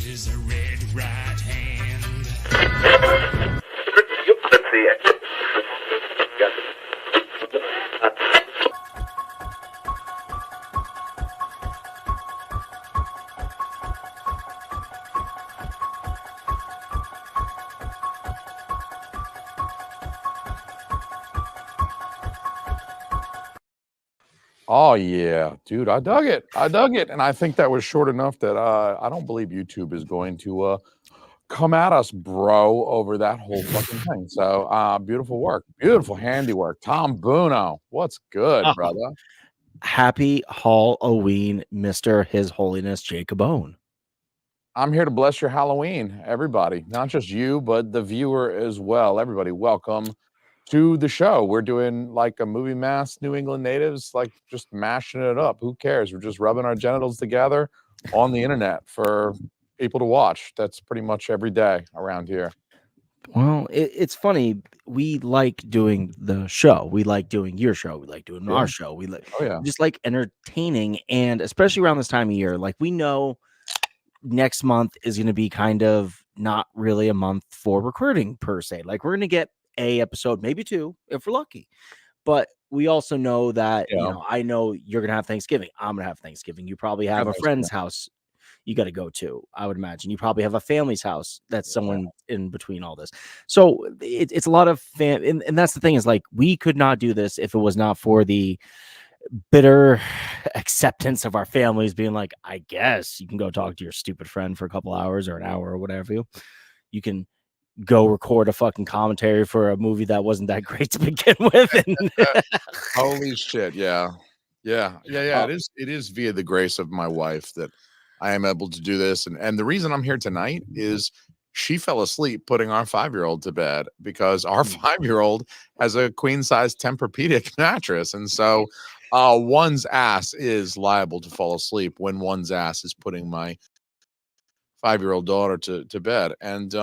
is a red right hand. Let's see it. Oh yeah, dude, I dug it. And I think that was short enough that I don't believe YouTube is going to come at us, bro, over that whole fucking thing. So beautiful work, beautiful handiwork. Tom Buno, what's good, brother? Happy Halloween, Mr. His Holiness Jacob Owen. I'm here to bless your Halloween, everybody. Not just you, but the viewer as well. Everybody, welcome to the show. We're doing like a movie mass, New England natives, like just mashing it up. Who cares? We're just rubbing our genitals together on the internet for people to watch. That's pretty much every day around here. Well, it's funny. We like doing the show. We like doing your show. We like doing our show. We just like entertaining, and especially around this time of year, like we know next month is going to be kind of not really a month for recording per se. Like we're going to get a episode, maybe two, if we're lucky. But we also know that, I know you're going to have Thanksgiving. I'm going to have Thanksgiving. You probably have a friend's house you got to go to, I would imagine. You probably have a family's house that's someone in between all this. So it's a lot of and that's the thing is like, we could not do this if it was not for the bitter acceptance of our families being like, I guess you can go talk to your stupid friend for a couple hours or an hour or whatever. You can go record a fucking commentary for a movie that wasn't that great to begin with. Holy shit. Yeah. It is via the grace of my wife that I am able to do this. And the reason I'm here tonight is she fell asleep putting our 5-year-old to bed because our 5-year-old has a queen size Tempur-Pedic mattress. And so one's ass is liable to fall asleep when one's ass is putting my 5-year-old daughter to bed. And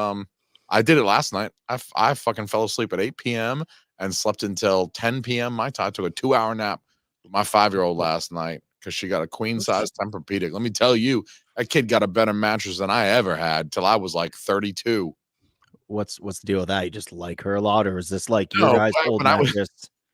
I did it last night. I fucking fell asleep at 8 p.m. and slept until 10 p.m. my time. I took a 2-hour nap with my 5-year-old last night because she got a queen size Tempur-Pedic. Let me tell you, that kid got a better mattress than I ever had till I was like 32. What's the deal with that? You just like her a lot, or is this like your guys' old mattress?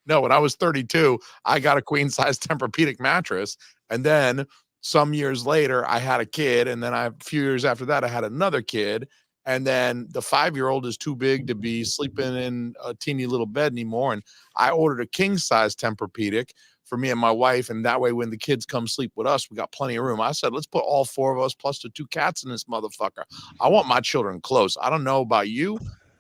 When I was 32, I got a queen size Tempur-Pedic mattress, and then some years later, I had a kid, and then a few years after that, I had another kid. And then the 5-year-old is too big to be sleeping in a teeny little bed anymore. And I ordered a king size Tempur-Pedic for me and my wife. And that way, when the kids come sleep with us, we got plenty of room. I said, let's put all 4 of us plus the 2 cats in this motherfucker. I want my children close. I don't know about you.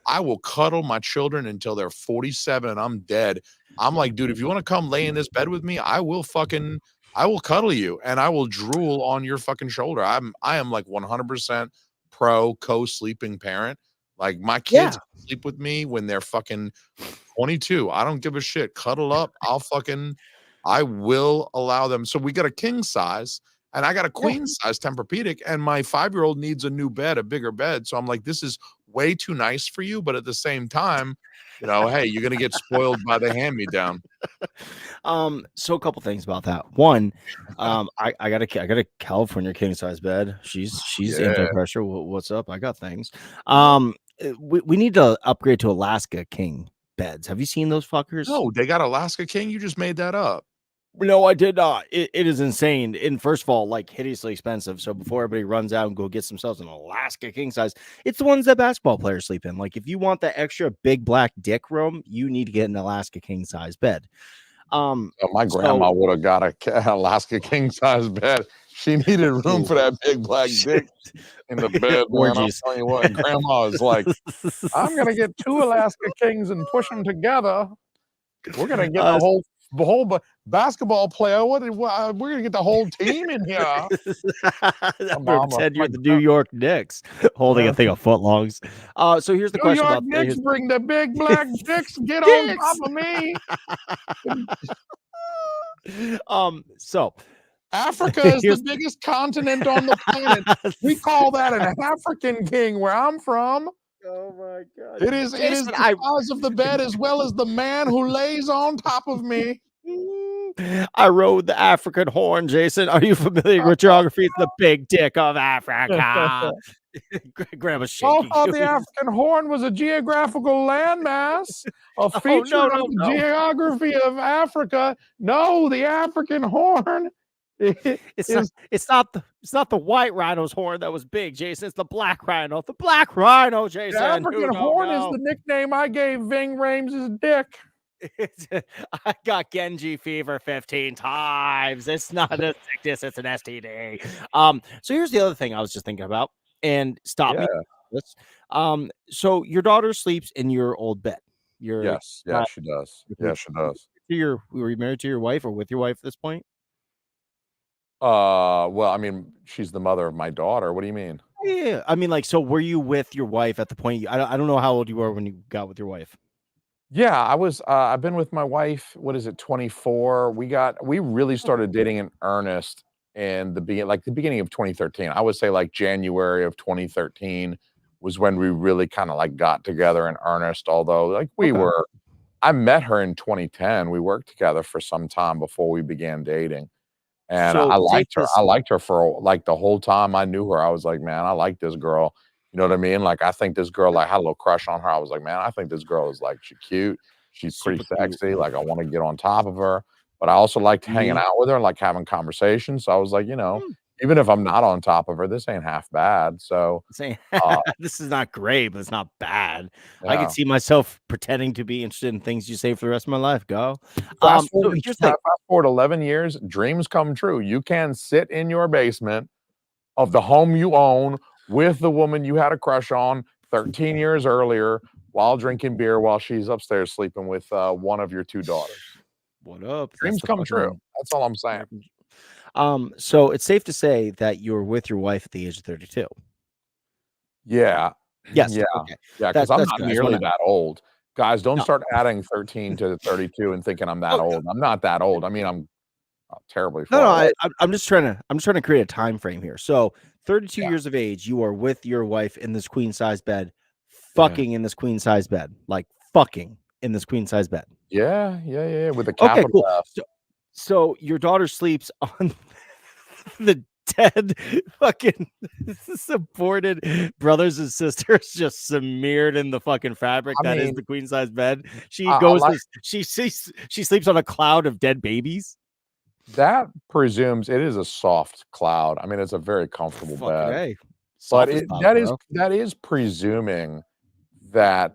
I will cuddle my children until they're 47 and I'm dead. I'm like, dude, if you want to come lay in this bed with me, I will cuddle you and I will drool on your fucking shoulder. I am like 100% pro co-sleeping parent. Like my kids sleep with me when they're fucking 22. I don't give a shit. Cuddle up. I will allow them. So we got a king size and I got a queen size Tempur-Pedic, and my 5-year-old needs a new bed, a bigger bed. So I'm like, this is way too nice for you. But at the same time, hey, you're going to get spoiled by the hand-me-down. So a couple things about that. One, I got a California king size bed. She's anti-pressure. What's up? I got things. We need to upgrade to Alaska king beds. Have you seen those fuckers? No, they got Alaska king. You just made that up. No, I did not. It is insane. And first of all, like hideously expensive. So before everybody runs out and go get themselves an Alaska king size, it's the ones that basketball players sleep in. Like if you want the extra big black dick room, you need to get an Alaska king size bed. My grandma would have got a Alaska king size bed. She needed room for that big black dick in the bed. Man, I'm telling you what, grandma is like, I'm gonna get 2 Alaska kings and push them together. We're gonna get the whole basketball player. We're gonna get the whole team in here. Pretend you're the New York Knicks holding a thing of footlongs. So here's the question about New York Knicks. Bring the big black dicks. Get on top of me. So Africa is the biggest continent on the planet. We call that an African king where I'm from. Oh my God! It is the size of the bed as well as the man who lays on top of me. I rode the African horn, Jason. Are you familiar with geography? It's the big dick of Africa. Grandma's I shaking. thought the African horn was a geographical landmass, a Oh, feature no, of no, the no. geography of Africa. No, the African horn It's not, is it's not the white rhino's horn that was big, Jason. It's the black rhino. The black rhino, the Jason. Who African don't horn is know? the nickname I gave Ving Rhames' dick. I got Genji fever 15 times. It's not a sickness, it's an STD. So here's the other thing I was just thinking about, and stop me. This. So your daughter sleeps in your old bed. Yes, she does. Yes, she does. Were you married to your wife or with your wife at this point? Well, I mean, she's the mother of my daughter. What do you mean? Yeah, I mean, like, so were you with your wife at the point? I don't know how old you were when you got with your wife. Yeah, I was, I've been with my wife, what is it, 24. We really started dating in earnest in the beginning of 2013. I would say like January of 2013 was when we really kind of like got together in earnest. Although Okay. I met her in 2010. We worked together for some time before we began dating. And So I safe liked her. to I liked her for, like, the whole time I knew her. I was like, "Man, I like this girl." You know what I mean? Like, I think this girl, like, had a little crush on her. I was like, "Man, I think this girl is, like, she cute. She's pretty super cute. sexy. Like, I wanna get on top of her." But I also liked hanging Me. out with her, like, having conversations. So I was like, Mm. even if I'm not on top of her, this ain't half bad. So, Saying uh, this is not great, but it's not bad. I could yeah. see myself pretending to be interested in things you say for the rest of my life. Go. So here's the thing. Fast forward 11 years, dreams come true. You can sit in your basement of the home you own with the woman you had a crush on 13 years earlier while drinking beer while she's upstairs sleeping with, one of your 2 daughters. What up? That's Dreams the come true. fucking That's all I'm saying. American. So it's safe to say that you're with your wife at the age of 32. Yeah. Yes. Yeah. Okay. Yeah, 'cause I'm That's not good. I just nearly wanna that old. Guys, don't no. start adding 13 to 32 and thinking I'm that Oh, old. I'm not that old. I mean, I'm, terribly no, no, far away. I'm just trying to create a time frame here. So 32 Yeah. years of age, you are with your wife in this queen size bed, Yeah. fucking in this queen size bed, like fucking in this queen size bed. Yeah, with a Okay, capital cool. F. So your daughter sleeps on the dead fucking supported brothers and sisters just smeared in the fucking fabric I that is mean, the queen size bed. I like She sleeps on a cloud of dead babies. that presumes it is a soft cloud. I mean, it's a very comfortable Fucking bed. A. But Soft as it clouds, bro. that is presuming that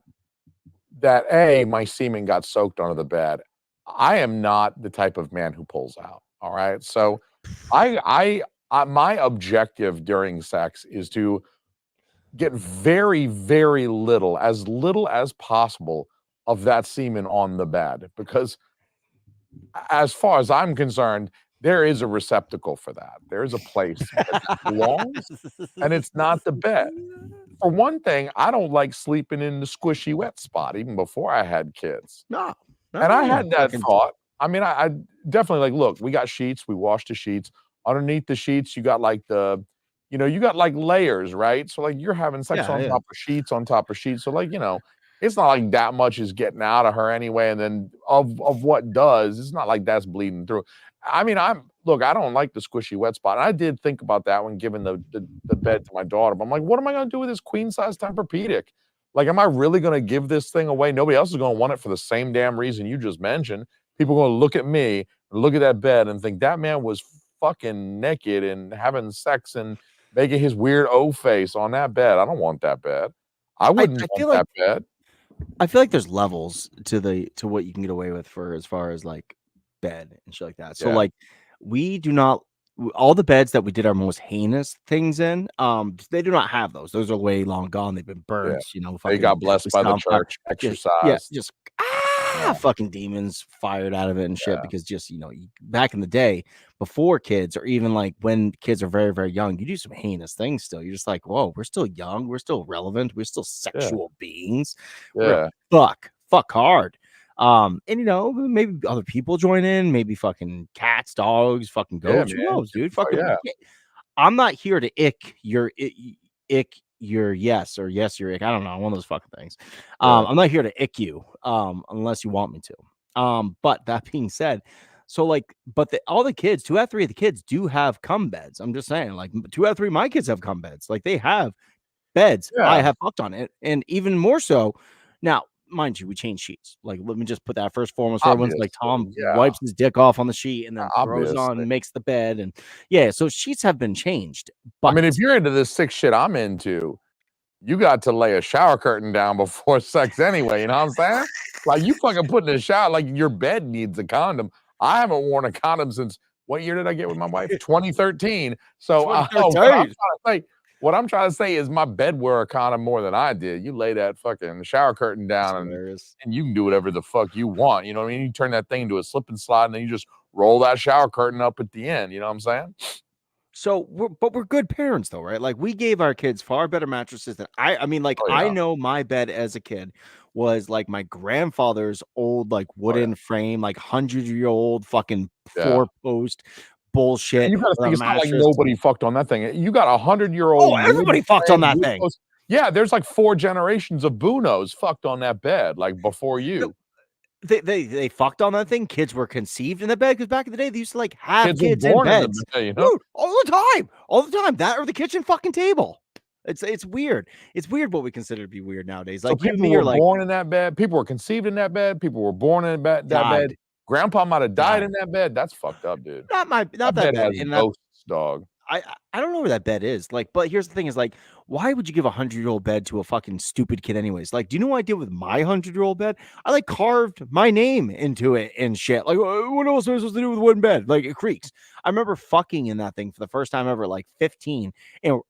A, my semen got soaked under the bed. I am not the type of man who pulls out, all right? So, my objective during sex is to get very, very little as possible of that semen on the bed, because as far as I'm concerned, there is a receptacle for that. There is a place that that belongs, and it's not the bed. For one thing, I don't like sleeping in the squishy wet spot even before I had kids. No, And I no, had that fucking thought. I mean, I definitely like, look, we got sheets, we washed the sheets. Underneath the sheets, you got like you got like layers, right? So like you're having sex yeah, on yeah. top of sheets on top of sheets. So like, it's not like that much is getting out of her anyway. And then of what does, it's not like that's bleeding through. I mean, I don't like the squishy wet spot. And I did think about that when giving the bed to my daughter. But I'm like, what am I gonna do with this queen size Tempur-Pedic? Like, am I really gonna give this thing away? Nobody else is gonna want it for the same damn reason you just mentioned. People are gonna look at me, look at that bed, and think that man was fucking naked and having sex and making his weird O face on that bed. I don't want that bed. I wouldn't I want feel like that bed. there's levels to what you can get away with for as far as like bed and shit like that. So Yeah, like we do not all the beds that we did our most heinous things in, they do not have those. Those are way long gone. They've been yeah. burned, They fucking got blessed we by set the 'em fire. church, Yeah, exercised. just Yeah, fucking demons fired out of it and shit yeah, because just back in the day before kids or even like when kids are very very young, you do some heinous things still. You're just like, whoa, we're still young, we're still relevant, we're still yeah, sexual beings. We're yeah. gonna fuck hard. And maybe other people join in, maybe fucking cats, dogs, fucking Yeah, goats. Who man. knows, dude? Oh, yeah, I'm not here to ick your yes or yes your ick. I don't know, one of those fucking things. yeah. I'm not here to ick you unless you want me to. But that being said, So like, but all the kids, 2 out of 3 of the kids do have cum beds. I'm just saying, like 2 out of 3 of my kids have cum beds. Like they have beds. I Yeah, have fucked on it, and even more so. Now, mind you, we change sheets. Like, let me just put that first foremost for everyone's like Tom obviously. Yeah, wipes his dick off on the sheet and then throws obviously. on, makes the bed, and yeah. So sheets have been changed, I but mean, if you're into this sick shit I'm into, you got to lay a shower curtain down before sex anyway. You know what I'm saying? Like you fucking put in a shower, like your bed needs a condom. I haven't worn a condom since what year did I get with my wife? 2013. So what I'm trying to say is my bed wore a condom more than I did. You lay that fucking shower curtain down and you can do whatever the fuck you want. You know what I mean? You turn that thing into a slip and slide and then you just roll that shower curtain up at the end. You know what I'm saying? So we're good parents though, right? Like we gave our kids far better mattresses than I mean, like Oh I yeah. know my bed as a kid was like my grandfather's old like Oh, yeah. wooden frame, like 100-year-old fucking Yeah. 4-post bullshit You gotta with think a it's not like mattress. nobody fucked on that thing. You got a 100-year-old Oh, wood everybody fucked on frame, that wood thing. post. Yeah, there's like 4 generations of Bunos fucked on that bed, like before No, you. they fucked on that thing. Kids were conceived in the bed because back in the day they used to like have Kids were kids in born in the beds, bed, you know? dude, all the time. That or the kitchen fucking table. It's weird. It's weird what we consider to be weird nowadays. So Like you and people me were are like born in that bed, people were conceived in that bed, people were born in that bed. died. Grandpa might have died Died. in that bed. That's fucked up, dude. Not That that bed bad, has and that ghosts, dog. I don't know where that bed is, like, but here's the thing is, like, why would you give a 100-year-old bed to a fucking stupid kid anyways? Like, do you know what I did with my 100-year-old bed? I, like, carved my name into it and shit. Like, what else am I supposed to do with a wooden bed? Like, it creaks. I remember fucking in that thing for the first time ever, like, 15, and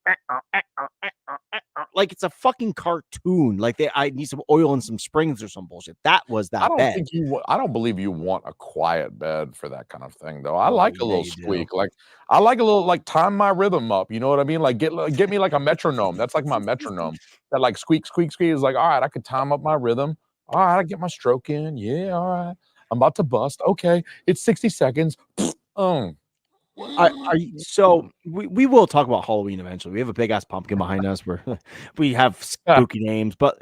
like, it's a fucking cartoon. Like, I need some oil and some springs or some bullshit. That was that bed. I don't believe you want a quiet bed for that kind of thing, though. I Oh, like a yeah, little you do. squeak, like, I like a little, like, time my rhythm up, you know what I mean? Like, get me like a metronome. That's like my metronome. That, like, squeak, squeak, squeak is like, "Alright, I could time up my rhythm. Alright, I get my stroke in. Yeah, alright. I'm about to bust. Okay, it's 60 seconds. Oh." So we will talk about Halloween eventually. We have a big ass pumpkin behind us where we have Yeah, spooky names, but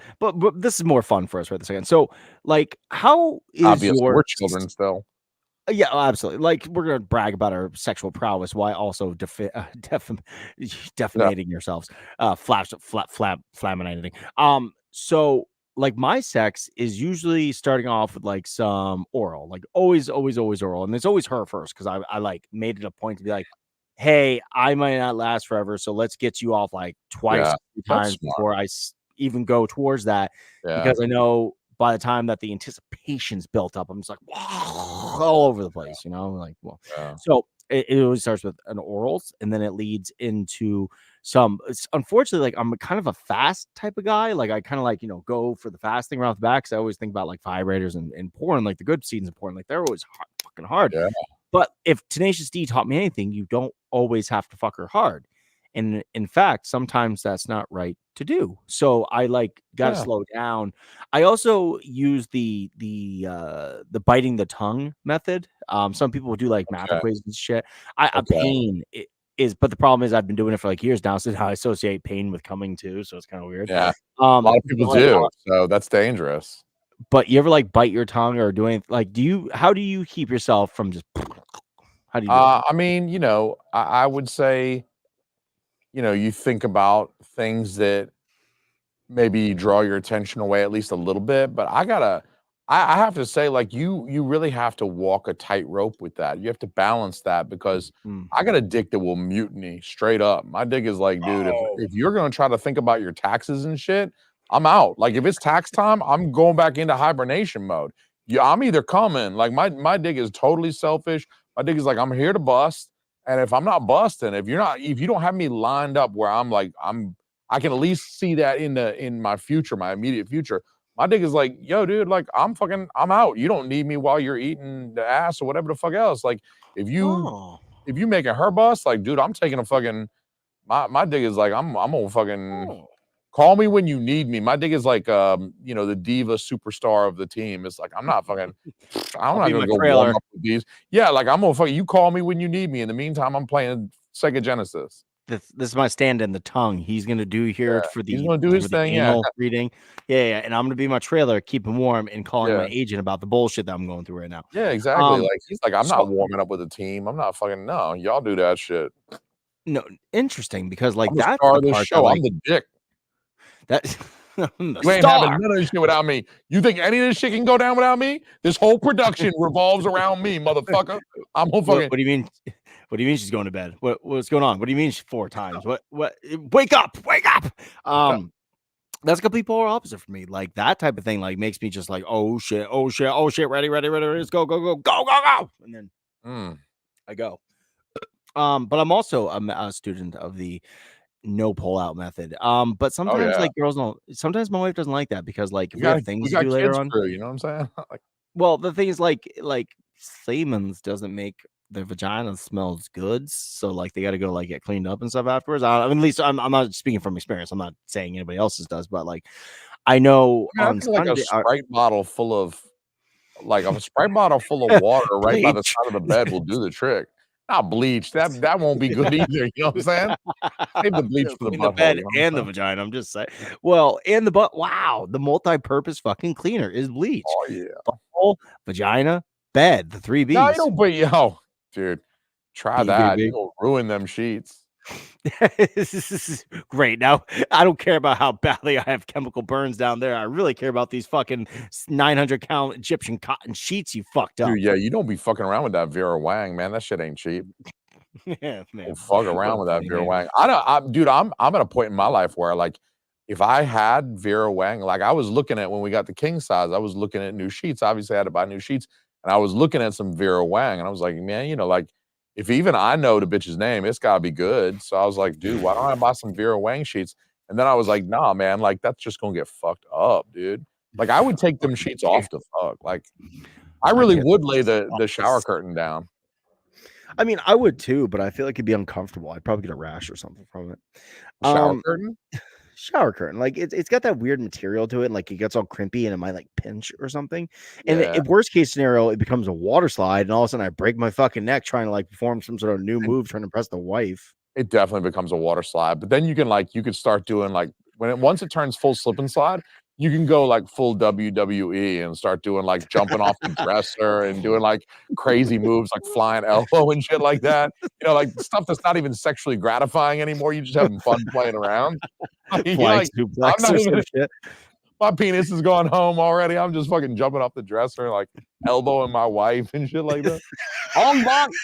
this is more fun for us right this second. So like how is obviously, your we're children still. yeah, absolutely. Like we're gonna brag about our sexual prowess while also Yeah, defamating yourselves, flaminating. So like my sex is usually starting off with like some oral, like always oral, and it's always her first because I like made it a point to be like, hey, I might not last forever, so let's get you off like twice, yeah. 3 That's times smart. before I even go towards that Yeah, because I know by the time that the anticipation's built up, I'm just like all over the place, you know, like, well, yeah. so it always starts with an orals and then it leads into some, it's unfortunately like I'm kind of a fast type of guy. Like I kind of like, go for the fast thing right off the back. Cause I always think about like vibrators and porn, like the good scenes in porn, like they're always fucking hard. Yeah, But if Tenacious D taught me anything, you don't always have to fuck her hard. And in fact, sometimes that's not right to do. So I like got to yeah. slow down. I also use the biting the tongue method. Some people would do like math Okay, equations and shit. A okay. pain is, but the problem is I've been doing it for like years now. So I associate pain with coming too. So it's kind of weird. Yeah. A lot of people But like, do, so that's dangerous. but you ever like bite your tongue or do anything like? How do you keep yourself from just? How do you do it? I mean, I would say, you think about things that maybe draw your attention away at least a little bit, but I have to say, like, you really have to walk a tightrope with that. You have to balance that because Mm. I got a dick that will mutiny straight up. My dick is like, dude, Oh. if you're gonna try to think about your taxes and shit, I'm out. Like, if it's tax time, I'm going back into hibernation mode. Yeah, I'm either coming. Like, my dick is totally selfish. My dick is like, I'm here to bust. And if I'm not busting, if you don't have me lined up where I'm like, I can at least see that in my future, my immediate future. My dick is like, yo, dude, like I'm out. You don't need me while you're eating the ass or whatever the fuck else. Like, if you Oh. if you making her bust, like, dude, I'm taking a fucking my dick is like, I'm gonna fucking Oh. call me when you need me. My dick is like the diva superstar of the team. It's like I'm not fucking I'm I'll not be gonna my go warm trailer. up with these. Yeah, like I'm gonna fucking you call me when you need me. In the meantime, I'm playing Sega Genesis. this is my stand-in, the Tongue. He's gonna do here Yeah, for he's the gonna do his thing. Yeah, anal reading. Yeah, and I'm gonna be my trailer, keep him warm, and calling my yeah, agent about the bullshit that I'm going through right now. yeah. Exactly. Um, Like he's like, I'm so not warming up with a team. I'm not fucking no. Y'all do that shit. no, interesting because like I'm the that's star the of this part that show. I'm the dick. that I'm the You ain't having star. none of this shit without me. You think any of this shit can go down without me? This whole production revolves around me, motherfucker. I'm gonna What fucking what do you mean? What do you mean she's going to bed? What's going on? What do you mean 4 times? What wake up, wake up. That's a complete polar opposite for me. Like that type of thing, like makes me just like, oh shit, oh shit, oh shit, ready, ready, ready, ready, let's go, go, go, go, go, go. And then I go. But I'm also a student of the no pull out method. But oh sometimes yeah. like girls don't sometimes my wife doesn't like that because like if we have We things to got do later kids on. crew, you know what I'm saying? Like, Well, the thing is like Siemens doesn't make their vagina smells good, so like they got to go like get cleaned up and stuff afterwards. I mean, at least I'm not speaking from experience. I'm not saying anybody else's does, but like I know I mean, I on think like a Sunday, Sprite bottle full of like a Sprite bottle full of water right by the bleach. side of the bed will do the trick. Not bleach. That won't be good either. You know what I'm saying? Save the bleach It'll for the clean the butthole. bed You know what and I'm the saying? vagina. I'm just saying. Well, and the butt. Wow, the multi-purpose fucking cleaner is bleach. Oh yeah. Butthole, vagina, bed, the three No, you B's. don't. But yo, dude, try that. You BBB. gonna ruin them sheets. This is great. Now, I don't care about how badly I have chemical burns down there. I really care about these fucking 900 count Egyptian cotton sheets you fucked up. Dude, yeah, you don't be fucking around with that Vera Wang, man. That shit ain't cheap. Yeah, Don't man. fuck What around a with that funny Vera man. Wang. I don't, dude. I'm at a point in my life where like, if I had Vera Wang, like I was looking at when we got the king size, I was looking at new sheets. Obviously, I had to buy new sheets, and I was looking at some Vera Wang, and I was like, man, you know, like if even I know the bitch's name, it's gotta be good. So I was like, dude, why don't I buy some Vera Wang sheets? And then I was like, nah, man, like that's just gonna get fucked up, dude. Like I would take them sheets off to fuck. Like I I really can't. would lay the shower curtain down. I mean, I would too, but I feel like it'd be uncomfortable. I'd probably get a rash or something from it. The shower Um, curtain? Shower curtain, like it's got that weird material to it, and like it gets all crimpy and it might like pinch or something. And Yeah. in worst case scenario, it becomes a water slide, and all of a sudden I break my fucking neck trying to like perform some sort of new move, trying to impress the wife. It definitely becomes a water slide, but then you can like you could start doing like once it turns full slip and slide, you can go like full WWE and start doing like jumping off the dresser and doing like crazy moves like flying elbow and shit like that. You know, like stuff that's not even sexually gratifying anymore. You're just having fun playing around. You're Flying like, I'm suplex not or some even shit. my penis is going home already. I'm just fucking jumping off the dresser, like elbowing my wife and shit like that. On box,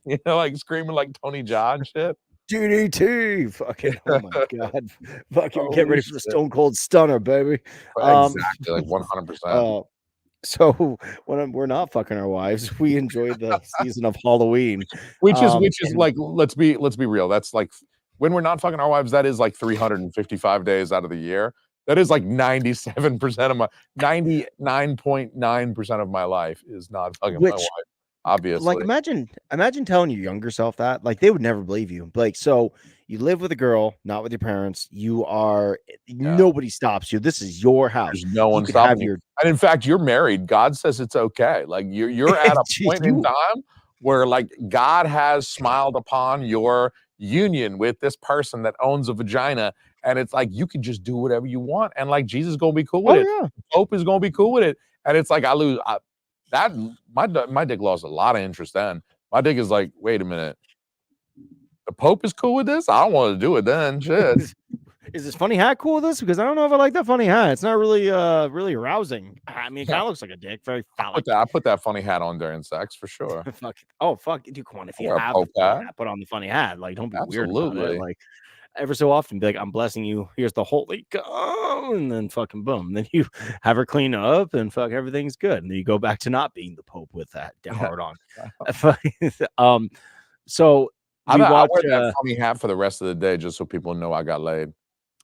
you know, like screaming like Tony John shit. DDT, fucking oh my god, fucking get Holy ready for the shit. Stone Cold Stunner, baby. Exactly, like 100%. So when we're not fucking our wives, we enjoy the season of Halloween. Which is And like, let's be real. That's like when we're not fucking our wives, that is like 355 days out of the year. That is like 97% of my 99.9% of my life is not fucking my wife, which like obviously. imagine telling your younger self that like they would never believe you. Like, so you live with a girl, not with your parents. You are Yeah. nobody stops you. This is your house. There's no You one could have stopping you. your And in fact, you're married. God says it's okay. Like you're at a point in you time where like God has smiled upon your union with this person that owns a vagina. And it's like you can just do whatever you want. And like Jesus is gonna be cool with oh it. yeah. Pope is gonna be cool with it. And it's like that my dick lost a lot of interest then. My dick is like, wait a minute. The Pope is cool with this? I don't want to do it then. Shit. Is this funny hat cool with this? Because I don't know if I like that funny hat. It's not really really arousing. I mean, it kind of looks like a dick, very phallic. I put that funny hat on during sex for sure. Fuck. Oh fuck, dude, come on. If I you wear a have the Pope funny hat. hat, put on the funny hat. Like, don't be weird about it. Absolutely. Like, ever so often, be like, I'm blessing you. Here's the holy go, and then fucking boom. And then you have her clean up, and fuck, everything's good. And then you go back to not being the Pope with that hard on. So I we wear watch. that funny hat for the rest of the day just so people know I got laid.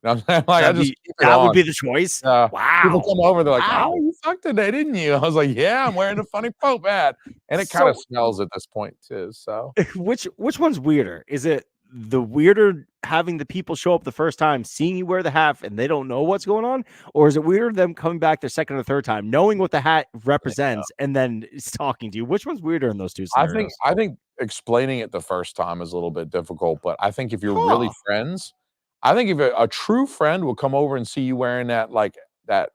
You know what I'm saying? Like I just keep it that would on. be the choice. People Wow. come over, they're like, Wow. "Oh, you fucked today, didn't you?" I was like, "Yeah, I'm wearing a funny Pope hat," and it kind of So smells at this point too. So which one's weirder? Is it the weirder having the people show up the first time, seeing you wear the hat, and they don't know what's going on, or is it weirder them coming back the second or third time, knowing what the hat represents, and then it's talking to you? Which one's weirder in those two scenarios? I think explaining it the first time is a little bit difficult, but I think if you're really friends, I think if a true friend will come over and see you wearing that, like, that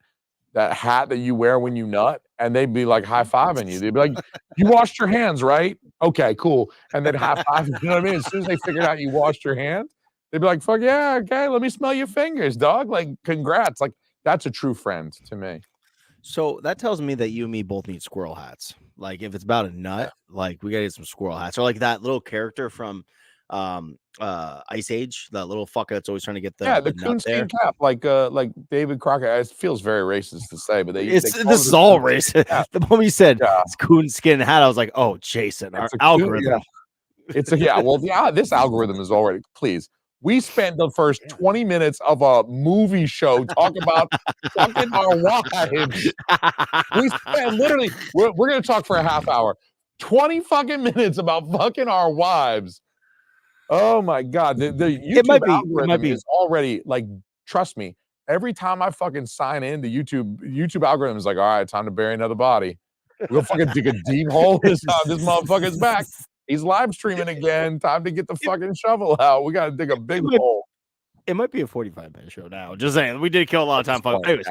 hat that you wear when you nut, and they'd be, like, high-fiving you. They'd be like, "You washed your hands, right? Okay, cool." And then high-five you, you know what I mean? As soon as they figured out you washed your hands, they'd be like, "Fuck yeah, okay, let me smell your fingers, dog." Like, congrats. Like, that's a true friend to me. So that tells me that you and me both need squirrel hats. Like if it's about a nut, like we gotta get some squirrel hats, or like that little character from Ice Age, that little fucker that's always trying to get Yeah, the the nut there. coonskin cap, like David Crockett. It feels very racist to say, but they This call it is a all coonskin racist. cap. The moment you said Yeah. it's coonskin hat, I was like, oh, Jason, our It's a algorithm. It's a well, this algorithm is already please. We spent the first 20 minutes of a movie show talking about fucking our wives. We spent literally, we're gonna talk for a half hour. 20 fucking minutes about fucking our wives. Oh my god. The YouTube algorithm is already like, trust me, every time I fucking sign in, the YouTube algorithm is like, all right, time to bury another body. We'll fucking dig a deep hole this time. This motherfucker's back. He's live streaming again. Time to get the fucking shovel out. We got to dig a big hole. It might be a 45-minute show now. Just saying, we did kill a lot of time. Anyways,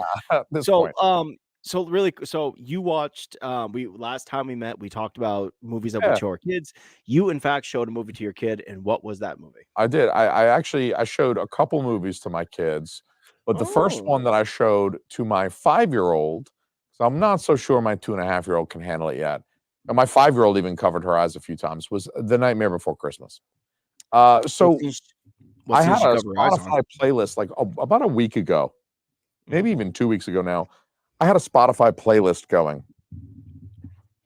so you watched. We last time we met, we talked about movies that we show our kids. You, in fact, showed a movie to your kid, and what was that movie? I did. I actually showed a couple movies to my kids, but the first one that I showed to my 5-year-old, so I'm not so sure my 2.5-year-old can handle it yet. And my 5-year-old even covered her eyes a few times, was The Nightmare Before Christmas. So I had a Spotify playlist like about a week ago, maybe even 2 weeks ago now. I had a Spotify playlist going.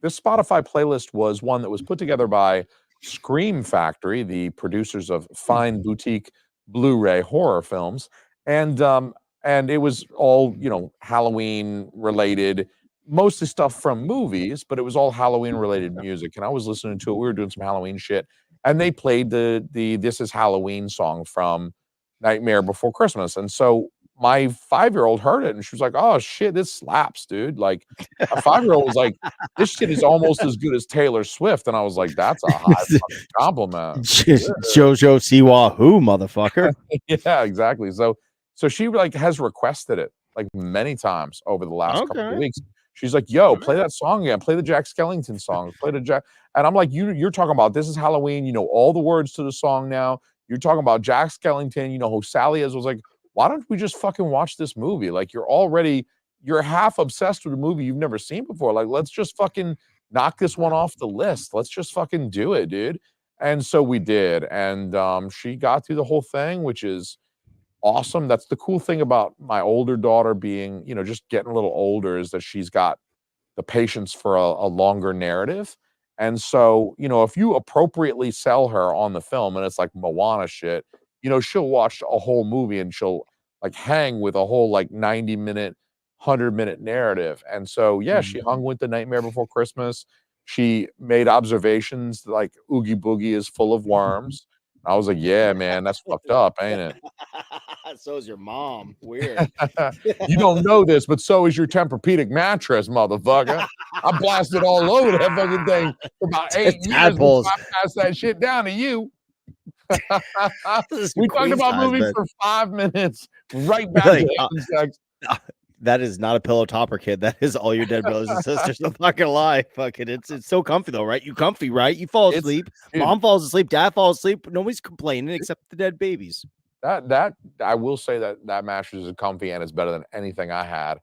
This Spotify playlist was one that was put together by Scream Factory, the producers of fine boutique Blu-ray horror films. And it was all, Halloween related, mostly stuff from movies, but it was all Halloween related music. And I was listening to it. We were doing some Halloween shit. And they played the This Is Halloween song from Nightmare Before Christmas. And so my 5-year-old heard it and she was like, "Oh shit, this slaps, dude." Like a 5-year-old was like, "This shit is almost as good as Taylor Swift." And I was like, "That's a high fucking compliment." Jojo Siwa who, motherfucker. Yeah, exactly. So she like has requested it like many times over the last couple of weeks. She's like, "Yo, play that song again. Play the Jack Skellington song. Play the Jack." And I'm like, "You're talking about This Is Halloween. You know all the words to the song now. You're talking about Jack Skellington. You know who Sally is." I was like, "Why don't we just fucking watch this movie? Like you're half obsessed with a movie you've never seen before. Like let's just fucking knock this one off the list. Let's just fucking do it, dude." And so we did. And she got through the whole thing, which is awesome. That's the cool thing about my older daughter being, just getting a little older, is that she's got the patience for a longer narrative. And so, if you appropriately sell her on the film and it's like Moana shit, she'll watch a whole movie and she'll like hang with a whole like 90-minute, 100-minute narrative. And so, yeah, she hung with The Nightmare Before Christmas. She made observations like Oogie Boogie is full of worms. I was like, "Yeah, man, that's fucked up, ain't it?" So is your mom. Weird. You don't know this, but so is your Tempur-Pedic mattress, motherfucker. I blasted all over that fucking thing for about 8 years before I passed that shit down to you. We talked about movies for 5 minutes, right back to sex. That is not a pillow topper, kid. That is all your dead brothers and sisters. I'm not gonna lie. Fucking it's so comfy though, right? You comfy, right? You fall asleep. Mom falls asleep, dad falls asleep. Nobody's complaining except the dead babies. That I will say that mattress is comfy and it's better than anything I had.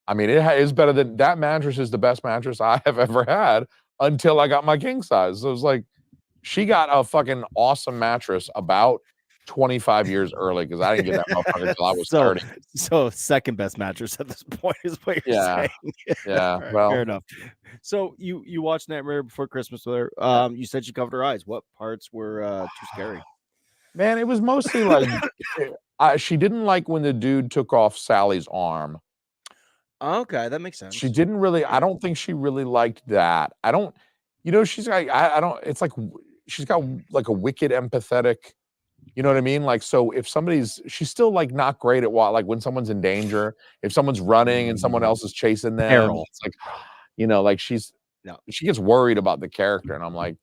I mean, it is better than that mattress is the best mattress I have ever had until I got my king size. So it was like she got a fucking awesome mattress about 25 years early because I didn't get that motherfucker until I was 30. So second best mattress at this point is what you're saying. Yeah. Right, well, fair enough. So you watched Nightmare Before Christmas with her. You said she covered her eyes. What parts were too scary? Man, it was mostly like she didn't like when the dude took off Sally's arm. Okay, that makes sense. She didn't really. I don't think she really liked that. I don't. She's like I don't. It's like she's got like a wicked empathetic. You know what I mean? Like, so if she's still like not great at like when someone's in danger, if someone's running and someone else is chasing them, it's like, like she gets worried about the character. And I'm like,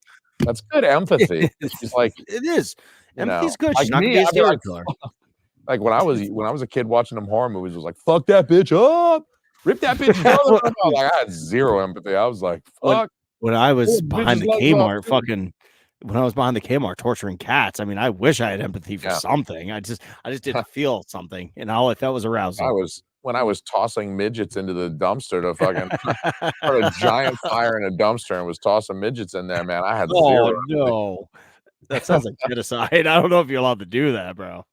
That's good empathy. She's like, it is. you Empathy's know, good. like She's not gonna me, be a I'd be serial like, killer. like when I was a kid watching them horror movies, it was like, fuck that bitch up, rip that bitch's mother. Like I had zero empathy. I was like, when fuck, when I was pull the behind bitch's the legs off Kmart, too. when I was behind the Kmart torturing cats, I mean, I wish I had empathy for Yeah. something. I just didn't feel something, and all I felt was arousal. When I was tossing midgets into the dumpster to fucking put a giant fire in a dumpster and was tossing midgets in there, man, I had zero Oh empathy. no, that sounds like genocide. I don't know if you're allowed to do that, bro.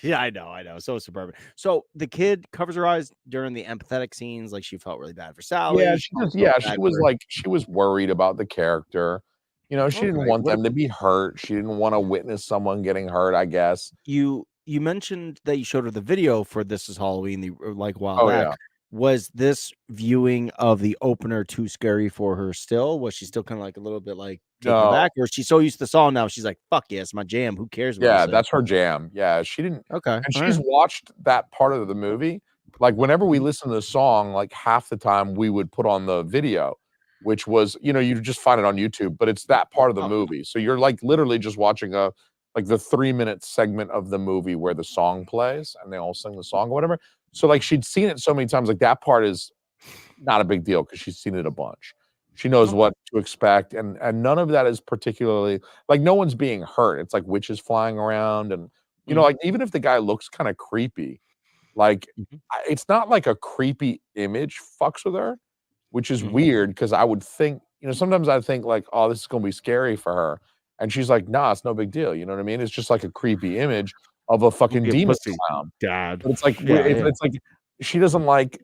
Yeah, I know. So suburban. So the kid covers her eyes during the empathetic scenes, like she felt really bad for Sally. She was like, she was worried about the character. You know, she didn't Okay. want them to be hurt. She didn't want to witness someone getting hurt, I guess. You mentioned that you showed her the video for This Is Halloween, like a while Oh back. yeah. Was this viewing of the opener too scary for her still? Was she still kind of like a little bit like taken No. aback, or is she so used to the song now? She's like, fuck yeah, it's my jam. Who cares what he Yeah, said? that's her jam. Yeah, she didn't, Okay. and All she's right. watched that part of the movie. Like whenever we Mhm. listen to the song, like half the time we would put on the video, which was, you know, you just find it on YouTube, but it's that part of the Oh, movie. So you're like literally just watching a like the 3-minute segment of the movie where the song plays and they all sing the song or whatever. So like she'd seen it so many times, like that part is not a big deal because she's seen it a bunch. She knows okay. what to expect, and none of that is particularly like no one's being hurt. It's like witches flying around, and you know, Mhm. like even if the guy looks kind of creepy, like Mhm. it's not like a creepy image fucks with her, which is Mhm. weird because I would think, you know, sometimes I think like, oh, this is gonna be scary for her, and she's like, nah, it's no big deal. You know what I mean? It's just like a creepy image of a Don't fucking be a demon pussy, clown. dad. But it's like Yeah, yeah. it's like she doesn't like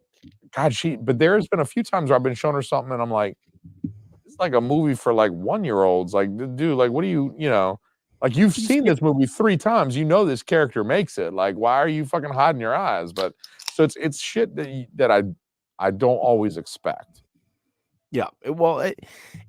God, but there's been a few times where I've been showing her something and I'm like, "It's like a movie for, like, one-year-olds." Like, "D dude, like, what do you know? Like, you've You seen see- this movie 3 times, you know this character makes it, like, why are you fucking hiding your eyes?" But so it's shit that I don't always expect. Yeah,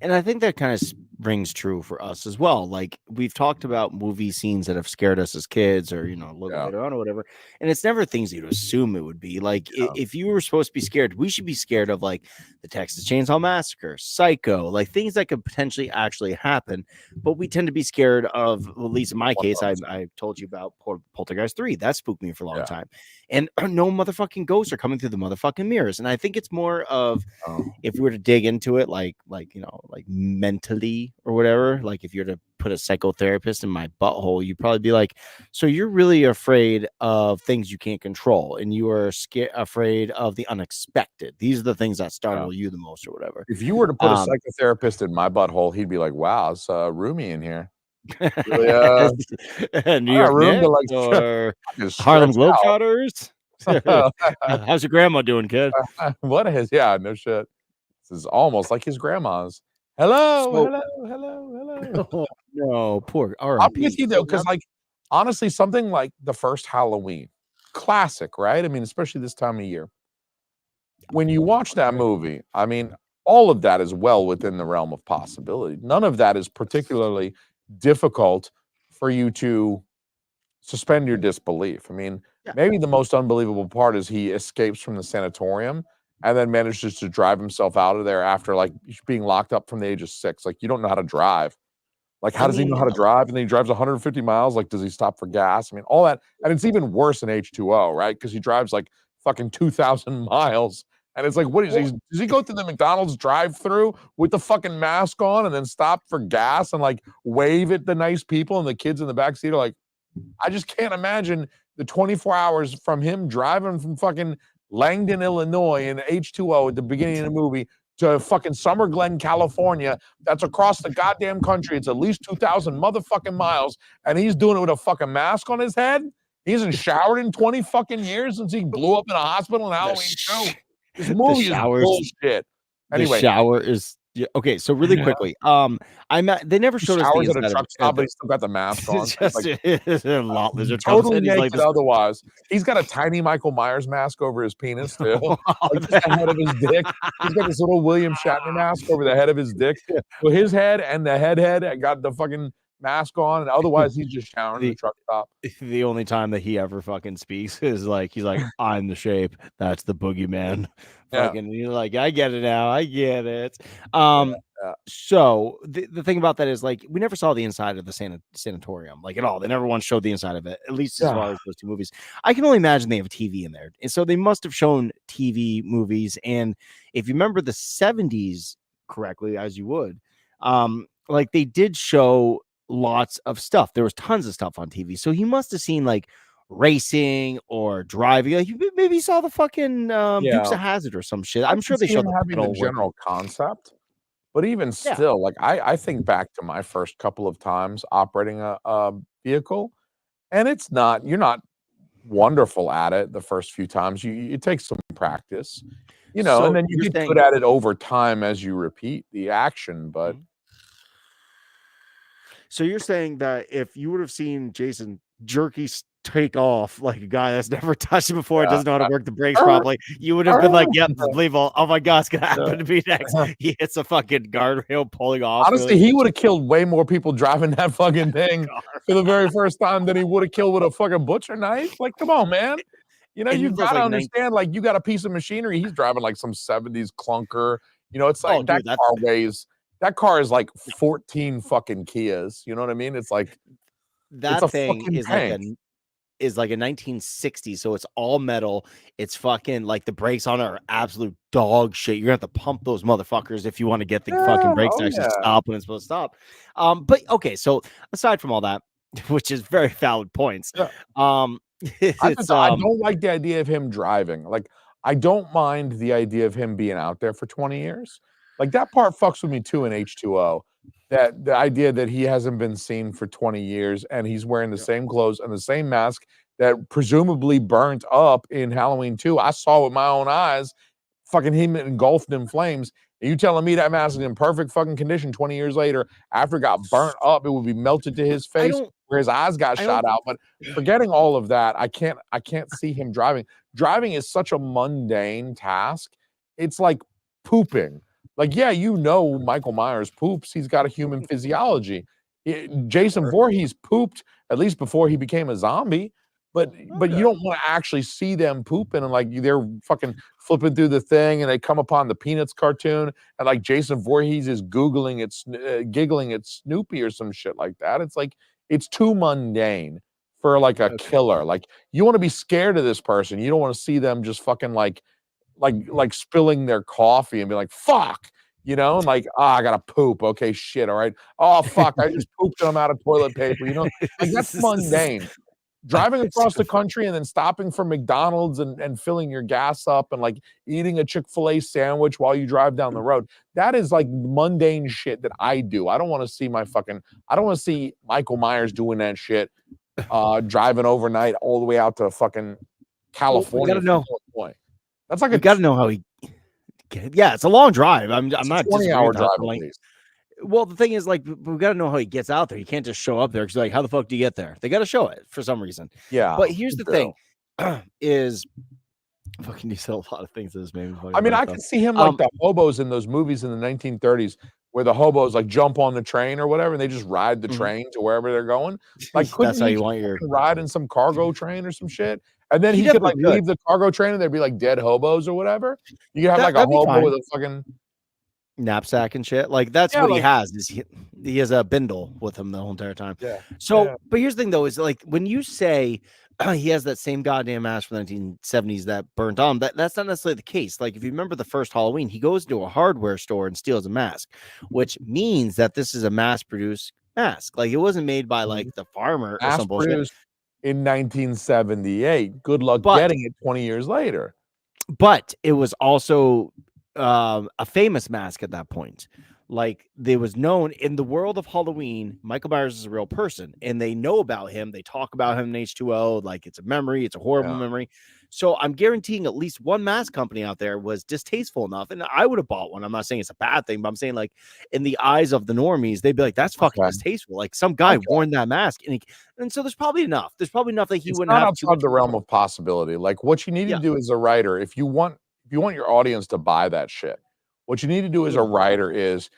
and I think that kind of rings true for us as well. Like we've talked about movie scenes that have scared us as kids, or a little bit Yeah, later on, or whatever. And it's never things you'd assume it would be. Like yeah, if you were supposed to be scared, we should be scared of like the Texas Chainsaw Massacre, Psycho, like things that could potentially actually happen. But we tend to be scared of, well, at least in my case, I 100%. I told you about Poltergeist 3. That spooked me for a long Yeah. time, and no motherfucking ghosts are coming through the motherfucking mirrors. And I think it's more of, Oh, if we were to dig into it, like like mentally or whatever, like if you were to put a psychotherapist in my butthole, you'd probably be like, so you're really afraid of things you can't control, and you are afraid of the unexpected. These are the things that yeah. startle you the most, or whatever. If you were to put a Um, psychotherapist in my butthole, he'd be like, "Wow, it's, roomy in here. Really, New I got York room to, Knicks like, or just Harlem stretch Globetrotters. out." How's your grandma doing, kid? What is yeah, no shit. This is almost like his grandma's. "Hello, So, hello, hello, hello." oh no, poor I'm with R.I.P. you though, So now, because like, honestly, something like the first Halloween, classic, right? I mean, especially this time of year. When you watch that movie, I mean, all of that is well within the realm of possibility. None of that is particularly difficult for you to suspend your disbelief. I mean, yeah, maybe the most unbelievable part is he escapes from the sanatorium and then manages to drive himself out of there after like being locked up from the age of 6. Like, you don't know how to drive. Like, I how does he know mean, how to drive? And then he drives 150 miles. Like, does he stop for gas? I mean, all that. And it's even worse in H2O, right? Because he drives like fucking 2,000 miles. And it's like, what is he? well, Does he go through the McDonald's drive through with the fucking mask on and then stop for gas and like wave at the nice people and the kids in the back seat are like, I just can't imagine the 24 hours from him driving from fucking Langdon, Illinois in H2O at the beginning of the movie to fucking Summer Glen, California. That's across the goddamn country. It's at least 2,000 motherfucking miles. And he's doing it with a fucking mask on his head. He hasn't showered in 20 fucking years since he blew up in a hospital in the Halloween 2. sh- This the movie is showers bullshit. The Anyway, shower is, yeah, okay, so really quickly, they never he showed us the showers at a inside truck stop, but he's still got the mask on. So he's it's like just a lot lizard comes totally in, he's like naked this. otherwise. He's got a tiny Michael Myers mask over his penis too, like just the head of his dick. He's got this little William Shatner mask over the head of his dick. So his head and the head got the fucking mask on, and otherwise he's just showering in the the truck stop. the only time that he ever fucking speaks is like, he's like, "I'm the shape, that's the boogeyman." Yeah, Fucking, you're like, "I get it now, I get it." So the thing about that is like we never saw the inside of the sanatorium like at all. They never once showed the inside of it, at least as far Yeah. as those two movies. I can only imagine they have a TV in there, and so they must have shown TV movies. And if you remember the 70s correctly, as you would, like they did show lots of stuff. There was tons of stuff on TV, so he must have seen like racing or driving. Like maybe he saw the fucking Dukes Yeah. of Hazzard or some shit. I I'm can sure they see him showed the having the pedal work. general concept, but even Yeah. still, like I think back to my first couple of times operating a vehicle, and you're not wonderful at it the first few times. It takes some practice, and So then you you're get good saying at it over time as you repeat the action. But Mhm. So you're saying that if you would have seen Jason jerky take off like a guy that's never touched it before, yeah, doesn't know how to work the brakes er, properly, you would have been like, er, "Yep, this is believable. Oh my god, it's gonna yeah. happen to me next." He hits a fucking guardrail, pulling off. Honestly, Really, he would have killed way more people driving that fucking thing car. for the very first time than he would have killed with a fucking butcher knife. Like, come on, man. And You this was gotta like nine. understand, like, you got a piece of machinery. He's driving like some 70s clunker. It's Oh, like dude, that car is like 14 fucking Kias. You know what I mean? It's that a thing fucking tank. is like a 1960s, so it's all metal. It's fucking like the brakes on it are absolute dog shit. You're gonna have to pump those motherfuckers if you want to get the fucking Yeah, brakes oh to actually yeah. stop when it's supposed to stop. But okay, so aside from all that, which is very valid points, Yeah. um, it's I don't like the idea of him driving. Like, I don't mind the idea of him being out there for 20 years. Like, that part fucks with me too in H2O. That the idea that he hasn't been seen for 20 years and he's wearing the Yep. same clothes and the same mask that presumably burnt up in Halloween 2. I saw with my own eyes fucking him engulfed in flames. And you telling me that mask is in perfect fucking condition 20 years later after it got burnt up, it would be melted to his I face don't, where his eyes got I don't. shot out. But forgetting all of that, I can't see him driving. Driving is such a mundane task. It's like pooping. Like, yeah, Michael Myers poops. He's got a human physiology. Jason Sure. Voorhees pooped at least before he became a zombie. But you Okay. don't want to actually see them pooping and like they're fucking flipping through the thing and they come upon the Peanuts cartoon and like Jason Voorhees is giggling at Snoopy or some shit like that. It's like it's too mundane for like a Okay. killer. Like you want to be scared of this person. You don't want to see them just fucking like spilling their coffee and be like fuck. And like, I gotta poop. Okay, shit. All right. Oh fuck, I just pooped and I'm out of toilet paper. Like that's mundane. Driving across the So country and then stopping for McDonald's and filling your gas up and like eating a Chick-fil-A sandwich while you drive down the road. That is like mundane shit that I do. I don't want to see Michael Myers doing that shit, driving overnight all the way out to fucking well, we California gotta from know. Illinois. That's like We gotta know how he. Yeah, it's a long drive. I'm it's a not 20-hour disagreeing with that. drive But at like, least. well, the thing is, like, we got to know how he gets out there. He can't just show up there because, like, how the fuck do you get there? They got to show it for some reason. Yeah, But here's me the too. thing: is fucking you said a lot of things. This made me fucking. I mean, I laugh can out. see him like the hobos in those movies in the 1930s where the hobos like jump on the train or whatever and they just ride the Mhm. train to wherever they're going. Like, couldn't That's how he you want your. fucking ride in some cargo train or some shit? And then He he could definitely like could. leave the cargo train and there'd be like dead hobos or whatever. You could have like a That'd be hobo fine. with a fucking Knapsack and shit. Like that's yeah, what he like has. Is he has a bindle with him the whole entire time. yeah, So, yeah. but here's the thing though: is like when you say he has that same goddamn mask from the 1970s that burnt on, that's not necessarily the case. Like if you remember the first Halloween, he goes to a hardware store and steals a mask, which means that this is a mass-produced mask. Like it wasn't made by like the farmer or Mass some bullshit. produced in 1978. Good luck But getting it 20 years later. but it was also a famous mask at that point. Like there was known in the world of Halloween, Michael Myers is a real person, and they know about him. They talk about him in H2O, like it's a memory, it's a horrible Yeah. memory. So I'm guaranteeing at least one mask company out there was distasteful enough, and I would have bought one. I'm not saying it's a bad thing, but I'm saying like in the eyes of the normies, they'd be like, "That's fucking Okay. distasteful." Like some guy Okay. worn that mask, and so there's probably enough. There's probably enough that he It's wouldn't not have too outside much. the realm of possibility. Like what you need to Yeah, do as a writer, if you want your audience to buy that shit, what you need to do as a writer is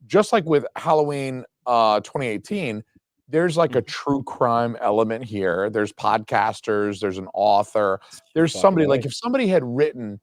just like with Halloween 2018, there's like a true crime element here. There's podcasters, there's an author, there's fucking somebody like right. if somebody had written,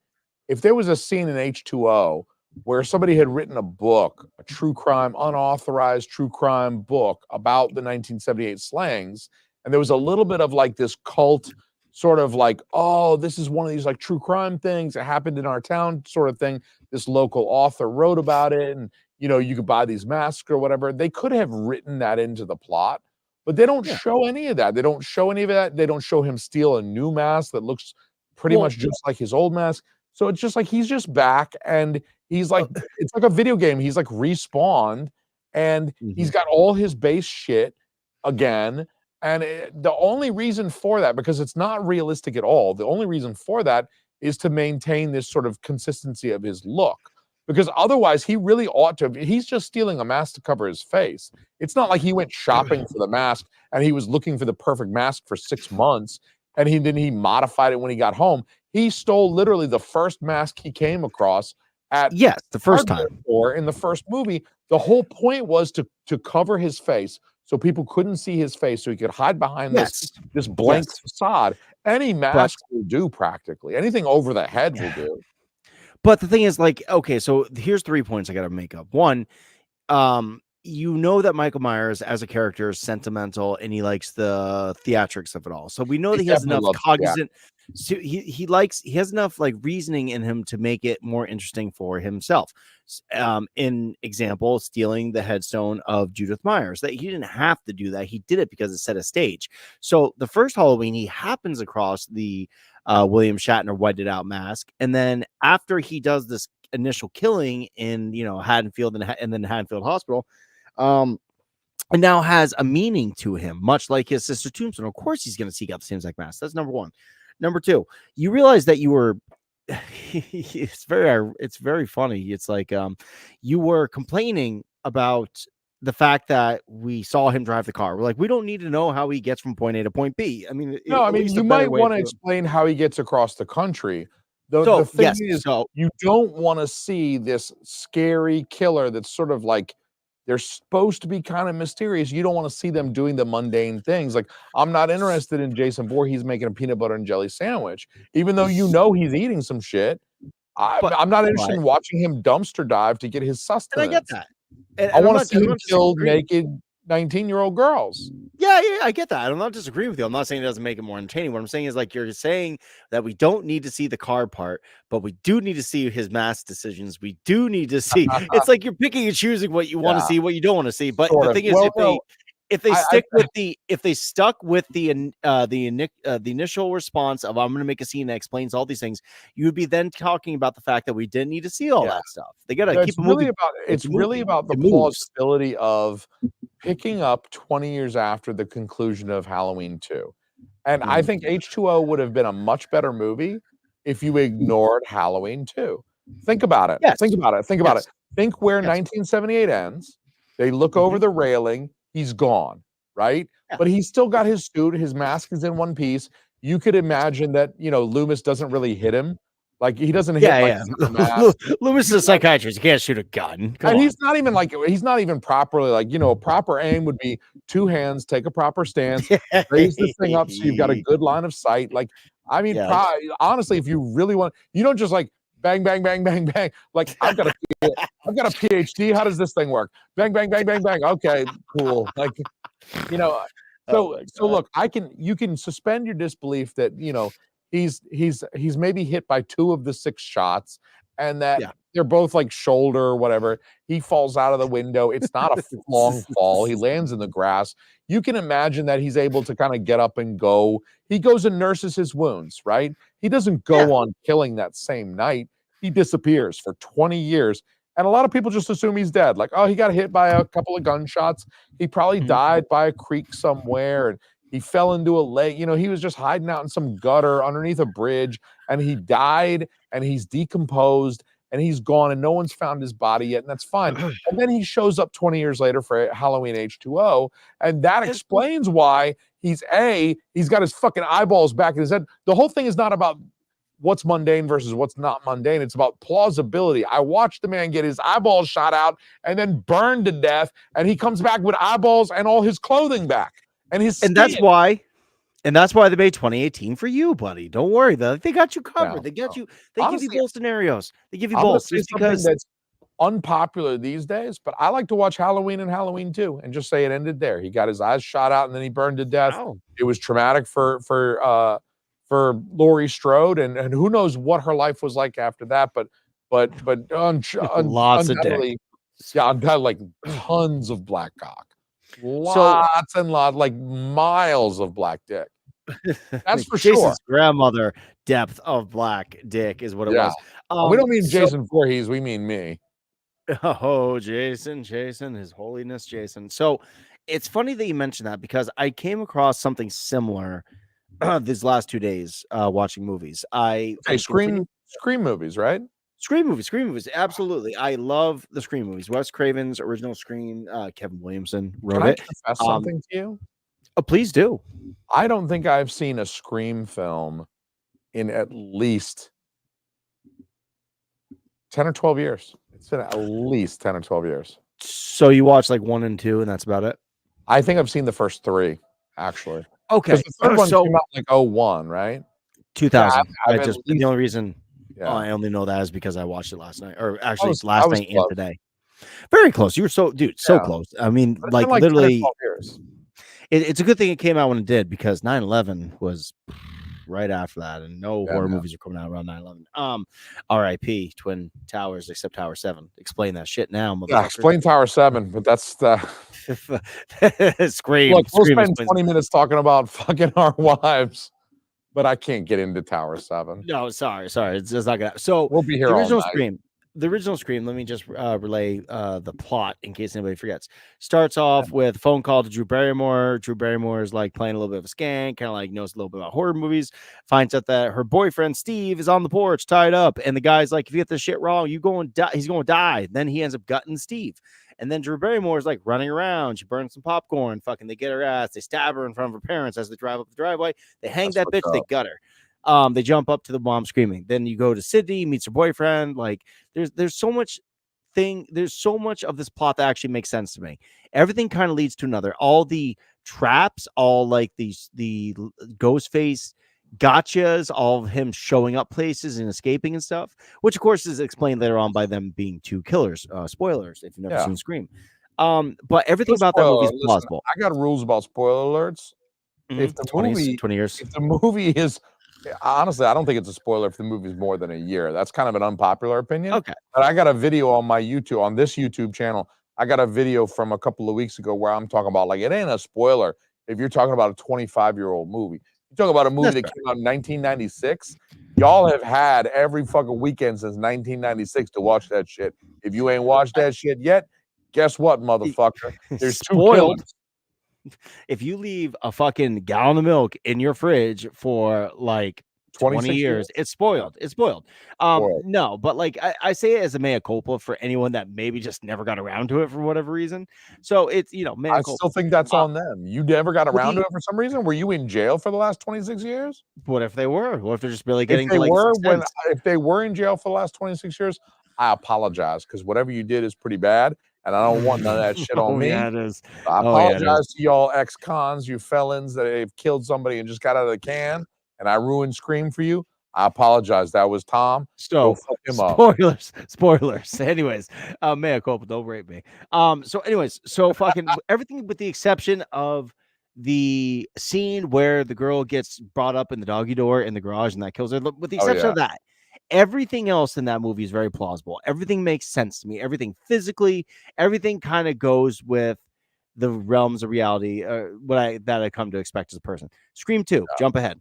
if there was a scene in H2O where somebody had written a book, a true crime, unauthorized true crime book about the 1978 slangs. And there was a little bit of like this cult sort of like, oh, this is one of these like true crime things that happened in our town sort of thing. This local author wrote about it. And, you could buy these masks or whatever. They could have written that into the plot, but they don't show any of that. They don't show any of that. They don't show him steal a new mask that looks pretty much just like his old mask. So it's just like he's just back and he's like, it's like a video game. He's like respawned and he's got all his base shit again. And the only reason for that, because it's not realistic at all, the only reason for that is to maintain this sort of consistency of his look. Because otherwise, he really ought to. He's just stealing a mask to cover his face. It's not like he went shopping for the mask and he was looking for the perfect mask for 6 months and he modified it when he got home. He stole literally the first mask he came across at the first time or in the first movie. The whole point was to cover his face so people couldn't see his face, so he could hide behind this blank facade. Any mask will do practically. Anything over the head will do. But the thing is, like, okay, so here's 3 points I got to make up. One, that Michael Myers as a character is sentimental and he likes the theatrics of it all. So we know that he has enough cognizant. So he has enough like reasoning in him to make it more interesting for himself. In example, stealing the headstone of Judith Myers, that he didn't have to do that. He did it because it set a stage. So the first Halloween, he happens across the William Shatner whited out mask. And then after he does this initial killing in, Haddonfield and then Haddonfield Hospital, it now has a meaning to him, much like his sister Tombstone. Of course, he's going to seek out the same exact mask. That's number one. Number two, you realize that you were. It's very funny. It's like you were complaining about the fact that we saw him drive the car. We're like, we don't need to know how he gets from point A to point B. I mean, you might want to explain how he gets across the country. The thing is, you don't want to see this scary killer that's sort of like, they're supposed to be kind of mysterious. You don't want to see them doing the mundane things. Like, I'm not interested in Jason Voorhees making a peanut butter and jelly sandwich, even though he's eating some shit. I'm not interested in watching him dumpster dive to get his sustenance. And I get that. And I want to see him kill naked 19-year-old girls. Yeah, I get that. I'm not disagreeing with you. I'm not saying it doesn't make it more entertaining. What I'm saying is, like, you're saying that we don't need to see the car part, but we do need to see his mask decisions. We do need to see. It's like you're picking and choosing what you want to see, what you don't want to see. But the thing is, if they stuck with the initial response of, I'm going to make a scene that explains all these things, you would be then talking about the fact that we didn't need to see all that stuff. They got to keep it moving. It's really about the plausibility of picking up 20 years after the conclusion of Halloween 2. And I think H2O would have been a much better movie if you ignored Halloween 2. Think about it. Think about it. Think where 1978 ends. They look over the railing. He's gone, right? Yeah. But he's still got his suit. His mask is in one piece. You could imagine that, Loomis doesn't really hit him. Like, he doesn't hit. Loomis is a psychiatrist. You can't shoot a gun. He's not even properly like, a proper aim would be 2 hands, take a proper stance, raise this thing up so you've got a good line of sight. Like, I mean, honestly, if you really want, you don't just like bang, bang, bang, bang, bang. Like, I've got a PhD. How does this thing work? Bang, bang, bang, bang, bang. Okay, cool. Like, so look, you can suspend your disbelief that, he's maybe hit by 2 of the 6 shots and that they're both like shoulder or whatever. He falls out of the window. It's not a long fall. He lands in the grass. You can imagine that he's able to kind of get up and go. He goes and nurses his wounds, right? He doesn't go on killing that same night. He disappears for 20 years. And a lot of people just assume he's dead. Like, oh, he got hit by a couple of gunshots. He probably died by a creek somewhere. And he fell into a lake. He was just hiding out in some gutter underneath a bridge. And he died and he's decomposed and he's gone and no one's found his body yet. And that's fine. And then he shows up 20 years later for Halloween H2O. And that explains why he's got his fucking eyeballs back in his head. The whole thing is not about what's mundane versus what's not mundane. It's about plausibility. I watched the man get his eyeballs shot out and then burned to death. And he comes back with eyeballs and all his clothing back. And that's why they made 2018 for you, buddy. Don't worry, though. They got you covered. They got you. They give you both scenarios. They give you both. Because unpopular these days, but I like to watch Halloween and Halloween 2 and just say it ended there. He got his eyes shot out and then he burned to death. Oh. It was traumatic for Laurie Strode, and who knows what her life was like after that, but Lots of dick. undoubtedly, yeah, undoubtedly, like tons of black cock. Lots and lots, like miles of black dick. That's for Jason's sure. grandmother depth of black dick is what it was. We don't mean Jason Voorhees, we mean me. Oh, Jason, His Holiness Jason. So it's funny that you mentioned that because I came across something similar these last 2 days watching movies. Scream movies, right? Scream movies. Absolutely. I love the Scream movies. Wes Craven's original Scream, Kevin Williamson wrote it. Can I confess something to you? Oh, please do. I don't think I've seen a Scream film in at least 10 or 12 years. It's been at least 10 or 12 years. So you watch like 1 and 2 and that's about it? I think I've seen the first 3, actually. Okay. The third one came out like 01, right? 2000. The only reason I only know that is because I watched it last night, or actually last night and today. Very close. You were so close. I mean, like literally, it's a good thing it came out when it did because 9/11 was right after that, and no horror movies are coming out around 9/11. R.I.P. Twin Towers, except Tower 7. Explain that shit now, motherfucker. Yeah, explain Tower 7, but that's the Scream. Look, we'll spend 20 minutes talking about fucking our wives, but I can't get into Tower 7. No, sorry, it's just not gonna. So we'll be here all night. The original Scream, let me just relay the plot in case anybody forgets. Starts off with a phone call to Drew Barrymore. Drew Barrymore is like playing a little bit of a skank, kind of like knows a little bit about horror movies. Finds out that her boyfriend Steve is on the porch tied up, and the guy's like, "If you get this shit wrong, he's going to die." Then he ends up gutting Steve, and then Drew Barrymore is like running around. She burns some popcorn. Fucking, they get her ass. They stab her in front of her parents as they drive up the driveway. They hang that bitch. They gut her. They jump up to the mom screaming. Then you go to Sydney, meets her boyfriend. Like there's so much of this plot that actually makes sense to me. Everything kind of leads to another. All the traps, all like the ghost face gotchas, all of him showing up places and escaping and stuff, which of course is explained later on by them being 2 killers. Spoilers if you've never seen Scream. But everything about that movie is plausible. I got rules about spoiler alerts. If the 20 years. If the movie is honestly, I don't think it's a spoiler if the movie's more than a year. That's kind of an unpopular opinion. Okay. But I got a video on my YouTube, on this YouTube channel. I got a video from a couple of weeks ago where I'm talking about, like, it ain't a spoiler if you're talking about a 25-year-old movie. You talk about a movie that came out in 1996. Y'all have had every fucking weekend since 1996 to watch that shit. If you ain't watched that shit yet, guess what, motherfucker? There's 2 killers. If you leave a fucking gallon of milk in your fridge for like 20 years, it's spoiled. It's spoiled. No, but like I say it as a mea culpa for anyone that maybe just never got around to it for whatever reason. So it's, mea culpa. I still think that's on them. You never got around to it for some reason. Were you in jail for the last 26 years? What if they were? What if they're just barely getting if they were in jail for the last 26 years, I apologize because whatever you did is pretty bad. And I don't want none of that shit on me. Yeah, it is. I apologize to y'all ex-cons, you felons that have killed somebody and just got out of the can, and I ruined Scream for you. I apologize. That was Tom. So fuck him spoilers. Anyways, mea culpa, don't rape me. So anyways, so fucking everything with the exception of the scene where the girl gets brought up in the doggy door in the garage and that kills her. With the exception of that, everything else in that movie is very plausible. Everything makes sense to me. Everything physically, everything kind of goes with the realms of reality, that I come to expect as a person. Scream 2, jump ahead.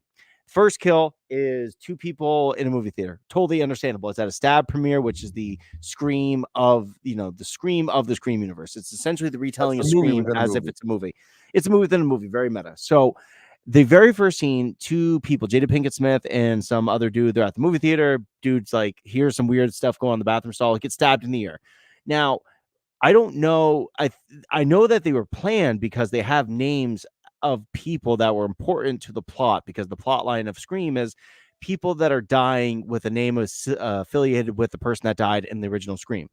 First kill is 2 people in a movie theater. Totally understandable. It's at a Stab premiere, which is the Scream of, the Scream of the Scream universe. It's essentially the retelling of Scream as if it's a movie. It's a movie within a movie, very meta. So the very first scene, 2 people, Jada Pinkett Smith and some other dude, they're at the movie theater. Dude's like, here's some weird stuff going on in the bathroom stall. He gets stabbed in the ear. Now, I don't know. I know that they were planned because they have names of people that were important to the plot, because the plot line of Scream is people that are dying with a name affiliated with the person that died in the original Scream.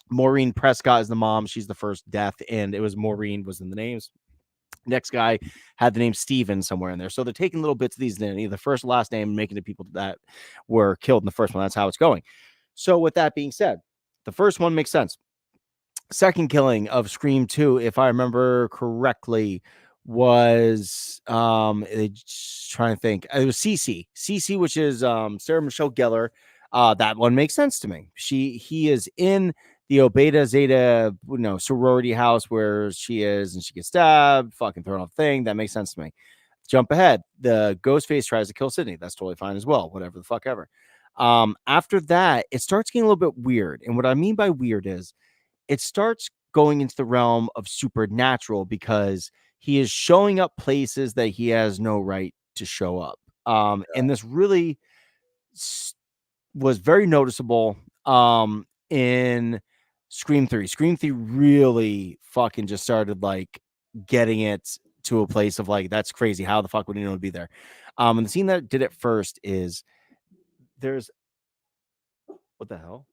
Maureen Prescott is the mom. She's the first death, and it was Maureen was in the names. Next guy had the name Steven somewhere in there. So they're taking little bits of these, either the first last name and making it people that were killed in the first one. That's how it's going. So with that being said, The first one makes sense. Second killing of Scream 2, if I remember correctly, was trying to think. It was CC, which is Sarah Michelle Gellar. That one makes sense to me. He is in the Beta Zeta, sorority house where she is, and she gets stabbed, fucking thrown off the thing. That makes sense to me. Jump ahead. The Ghostface tries to kill Sydney. That's totally fine as well. Whatever the fuck ever. After that, it starts getting a little bit weird. And what I mean by weird is it starts going into the realm of supernatural because he is showing up places that he has no right to show up. And this really was very noticeable in Scream 3. Scream 3 really fucking just started like getting it to a place of like, that's crazy. How the fuck would anyone be there? And the scene that did it first is there's what the hell?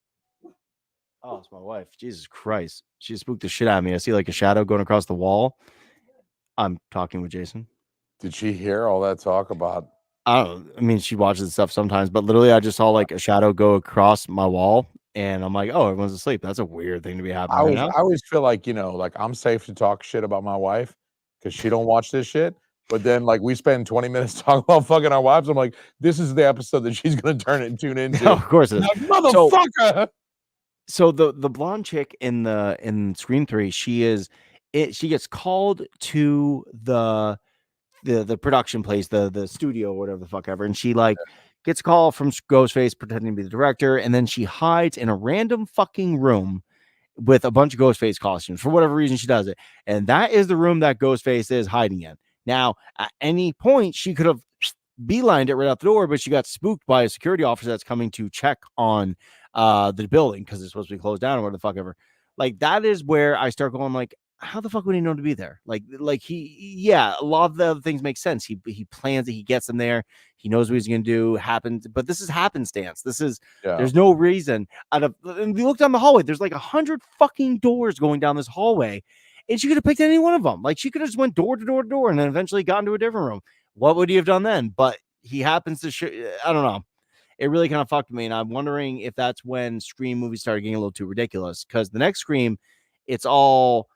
Oh, it's my wife. Jesus Christ. She spooked the shit out of me. I see like a shadow going across the wall. I'm talking with Jason. Did she hear all that talk about? I don't know. I mean, she watches stuff sometimes, but literally I just saw like a shadow go across my wall and I'm like, oh, everyone's asleep. That's a weird thing to be happening right now. I always feel like, like I'm safe to talk shit about my wife because she don't watch this shit. But then like we spend 20 minutes talking about fucking our wives. I'm like, this is the episode that she's gonna turn it and tune into. Of course it is. Like, motherfucker. So the blonde chick in Scream 3, she gets called to the production place, the studio, or whatever the fuck ever, and she like gets a call from Ghostface pretending to be the director, and then she hides in a random fucking room with a bunch of Ghostface costumes. For whatever reason, she does it, and that is the room that Ghostface is hiding in. Now, at any point, she could have beelined it right out the door, but she got spooked by a security officer that's coming to check on the building because it's supposed to be closed down or whatever the fuck ever. Like, that is where I start going like, how the fuck would he know to be there? Like a lot of the other things make sense. He plans it, he gets them there, he knows what he's gonna do, happens, but this is happenstance. There's no reason and we look down the hallway, there's like 100 fucking doors going down this hallway, and she could have picked any one of them. Like, she could have just went door to door to door and then eventually got into a different room. What would he have done then? But he happens to I don't know. It really kind of fucked me, and I'm wondering if that's when Scream movies started getting a little too ridiculous, because the next Scream, it's all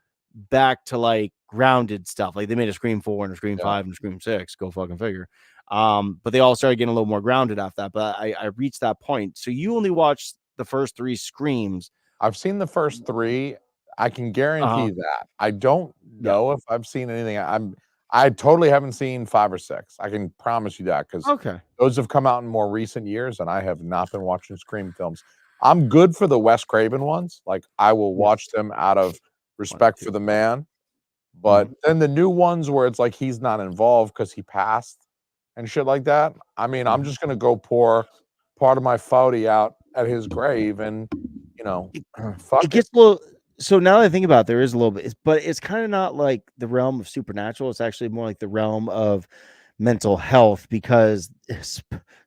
back to like grounded stuff. Like, they made a Scream 4 and a Scream 5 and a Scream 6. Go fucking figure. But they all started getting a little more grounded after that. But I reached that point. So you only watched the first 3 Screams. I've seen the first 3. I can guarantee that. I don't know if I've seen anything. I totally haven't seen 5 or 6. I can promise you that, because those have come out in more recent years, and I have not been watching Scream films. I'm good for the Wes Craven ones. Like, I will watch them out of respect for the man. But then the new ones where it's like he's not involved because he passed and shit like that. I mean, I'm just gonna go pour part of my fouty out at his grave, and fuck it gets a little. So now that I think about it, there is a little bit, but it's kind of not like the realm of supernatural. It's actually more like the realm of mental health, because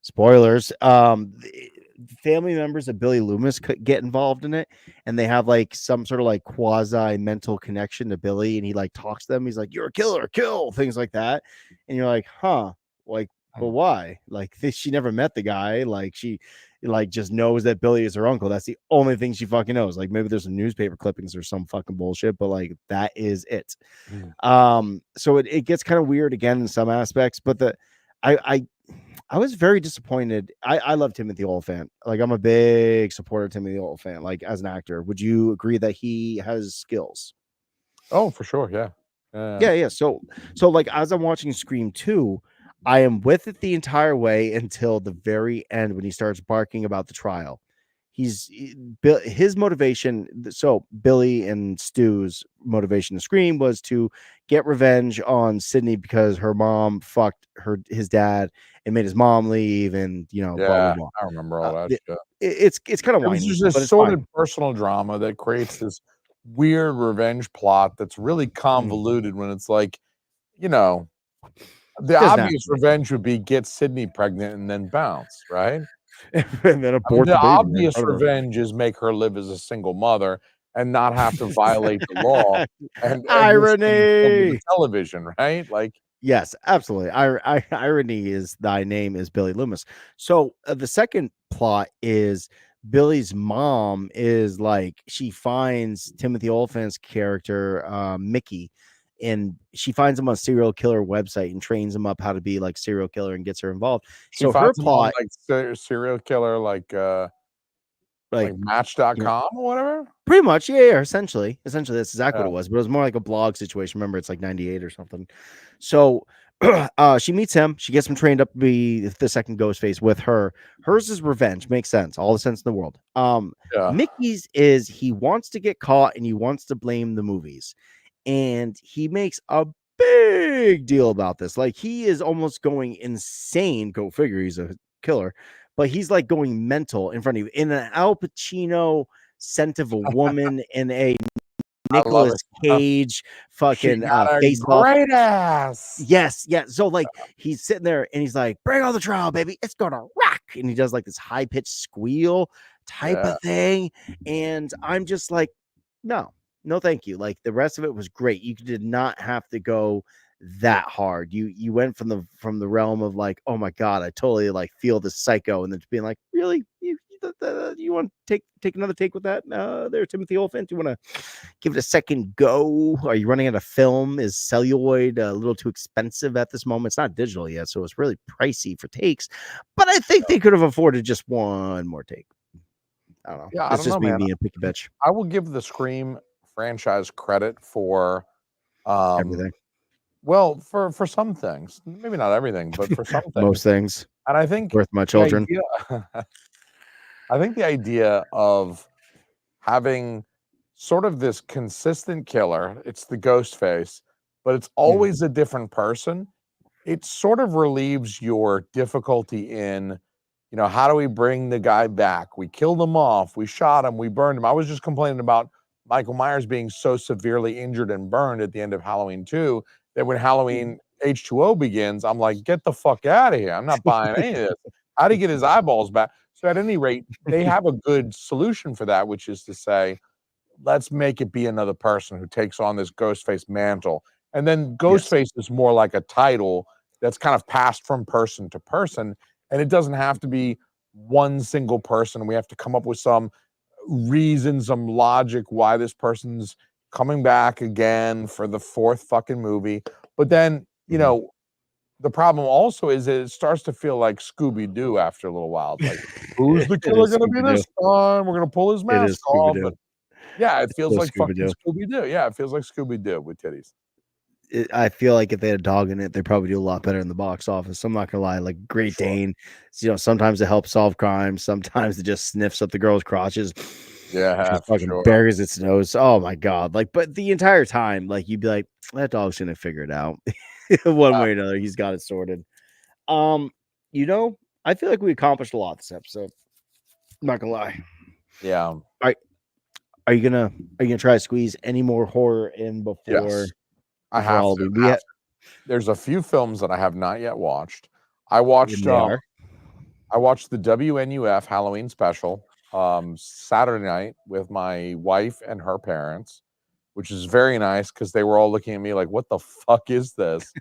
spoilers, family members of Billy Loomis could get involved in it, and they have like some sort of like quasi mental connection to Billy, and he like talks to them. He's like, "You're a killer, kill," things like that, and you're like, "Huh, like, but why?" Like, she never met the guy. Like, she like just knows that Billy is her uncle. That's the only thing she fucking knows. Like, maybe there's some newspaper clippings or some fucking bullshit, but like, that is it. So it gets kind of weird again in some aspects, but I was very disappointed. I love Timothy Olyphant. Like, I'm a big supporter of Timothy Olyphant, like, as an actor. Would you agree that he has skills? Oh, for sure. Yeah. Yeah. So like, as I'm watching Scream 2, I am with it the entire way until the very end when he starts barking about the trial. His motivation. So Billy and Stu's motivation to Scream was to get revenge on Sydney because her mom fucked his dad and made his mom leave, and blah, blah, blah. I remember all that shit. It's kind of whiny, just a sordid personal drama that creates this weird revenge plot that's really convoluted when it's like, the obvious revenge would be get Sydney pregnant and then bounce, right? And then abort the obvious revenge is make her live as a single mother and not have to violate the law. And irony television, right? Like, yes, absolutely. Irony is thy name is Billy Loomis. So the second plot is Billy's mom is like, she finds Timothy Olyphant's character, Mickey, and she finds him on a serial killer website and trains him up how to be like serial killer and gets her involved. She So her finds him on plot, like serial killer, like like, you know, Match.com or whatever. pretty much, yeah, essentially that's exactly Yeah. what it was, but it was more like a blog situation. Remember, it's like 98 or something. So she meets him, she gets him trained up to be the second Ghostface with her. Hers is revenge, makes sense, all the sense in the world. Yeah. Mickey's is he wants to get caught and he wants to blame the movies, and he makes a big deal about this. Like, he is almost going insane. Go figure, he's a killer, but he's like going mental in front of you in an Al Pacino Scent of a Woman and a I love Nicolas it. Cage She fucking got a Face Off. great ass. Yes, yeah. So like he's sitting there and he's like, "Bring on the trial, baby. It's gonna rock." And he does like this high pitched squeal type Yeah. of thing, and I'm just like, no, no, thank you. Like, the rest of it was great. You did not have to go that hard. You went from the realm of like, oh my god, I totally like feel the psycho, and then being like, really, you want to take another take with that? There, Timothy Olyphant. You want to give it a second go? Are you running out of film? Is celluloid a little too expensive at this moment? It's not digital yet, so it's really pricey for takes. But I think they could have afforded just one more take. I don't know. Yeah, I It's don't know, just me man. being a picky bitch. I will give the Scream franchise credit for Everything. well, for some things. Maybe not everything, but for some things. Most things. And I think Worth my children. I think the idea of having sort of this consistent killer, it's the ghost face, but it's always a different person. It sort of relieves your difficulty in, how do we bring the guy back? We killed him off, we shot him, we burned him. I was just complaining about Michael Myers being so severely injured and burned at the end of Halloween 2 that when Halloween H2O begins, I'm like, get the fuck out of here. I'm not buying any of this. How to get his eyeballs back? So at any rate, they have a good solution for that, which is to say, let's make it be another person who takes on this Ghostface mantle. And then Ghostface is more like a title that's kind of passed from person to person. And it doesn't have to be one single person. We have to come up with some reason, some logic why this person's coming back again for the fourth fucking movie. But then, the problem also is that it starts to feel like Scooby-Doo after a little while. It's like, who's the killer going to be this time? We're going to pull his mask off. And yeah, it feels like fucking Scooby-Doo. Yeah, it feels like Scooby-Doo with titties. I feel like if they had a dog in it, they probably do a lot better in the box office. I'm not gonna lie. Like Great Dane, sometimes it helps solve crimes. Sometimes it just sniffs up the girl's crotches. Yeah, just fucking buries its nose. Oh my god! Like, but the entire time, like, you'd be like, that dog's gonna figure it out one way or another. He's got it sorted. I feel like we accomplished a lot this episode. I'm not gonna lie. Yeah. All right. Are you gonna try to squeeze any more horror in before? Yes. I have to. There's a few films that I have not yet watched. I watched the WNUF Halloween special Saturday night with my wife and her parents, which is very nice because they were all looking at me like, what the fuck is this?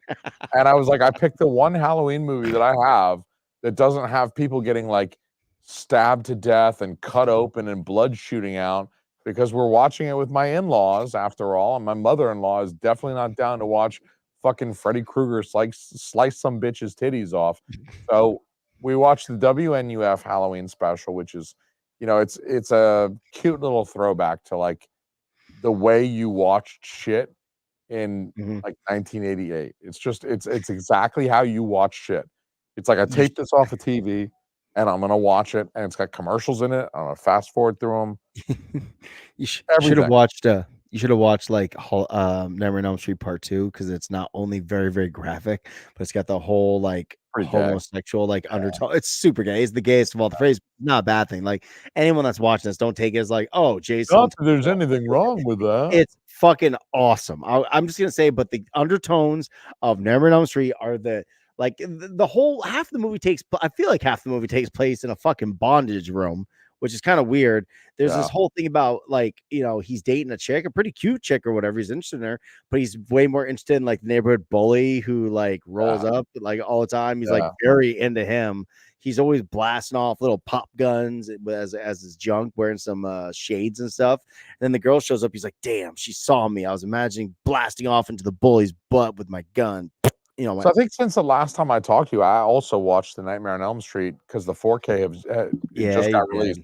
And I was like, I picked the one Halloween movie that I have that doesn't have people getting like stabbed to death and cut open and blood shooting out, because we're watching it with my in-laws after all, and my mother-in-law is definitely not down to watch fucking Freddy Krueger slice some bitch's titties off. So we watched the WNUF Halloween special, which is, it's a cute little throwback to like the way you watched shit in like 1988. It's exactly how you watch shit. It's like I taped this off a TV and I'm gonna watch it, and it's got commercials in it. I'm gonna fast forward through them. You should have watched. You should have watched like Nightmare on Elm Street Part 2, because it's not only very very graphic, but it's got the whole like homosexual like undertone. It's super gay. It's the gayest of all the phrases. Not a bad thing. Like, anyone that's watching this, don't take it as like, oh, Jason. Not that there's anything wrong with that. It's fucking awesome. I'm just gonna say, but the undertones of Nightmare on Elm Street are the whole half the movie I feel like half the movie takes place in a fucking bondage room, which is kind of weird. There's this whole thing about like, he's dating a chick, a pretty cute chick or whatever. He's interested in her, but he's way more interested in like the neighborhood bully who like rolls up like all the time. He's like very into him. he's always blasting off little pop guns as his junk, wearing some shades and stuff. And then the girl shows up. He's like, "Damn, she saw me. I was imagining blasting off into the bully's butt with my gun." So I think since the last time I talked to you, I also watched The Nightmare on Elm Street because the 4K it just got released.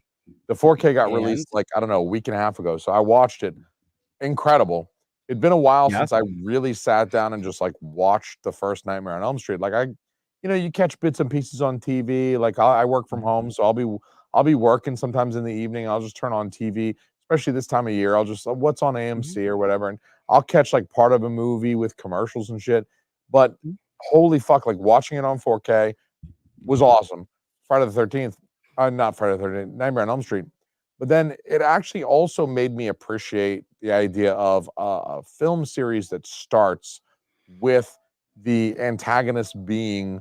The 4K got released like, I don't know, a week and a half ago. So I watched it. Incredible. It'd been a while since I really sat down and just like watched the first Nightmare on Elm Street. Like you catch bits and pieces on TV. Like I work from home, so I'll be working sometimes in the evening. I'll just turn on TV, especially this time of year. I'll just what's on AMC or whatever, and I'll catch like part of a movie with commercials and shit. But holy fuck, like watching it on 4K was awesome. Friday the 13th, not Friday the 13th, Nightmare on Elm Street. But then it actually also made me appreciate the idea of a film series that starts with the antagonist being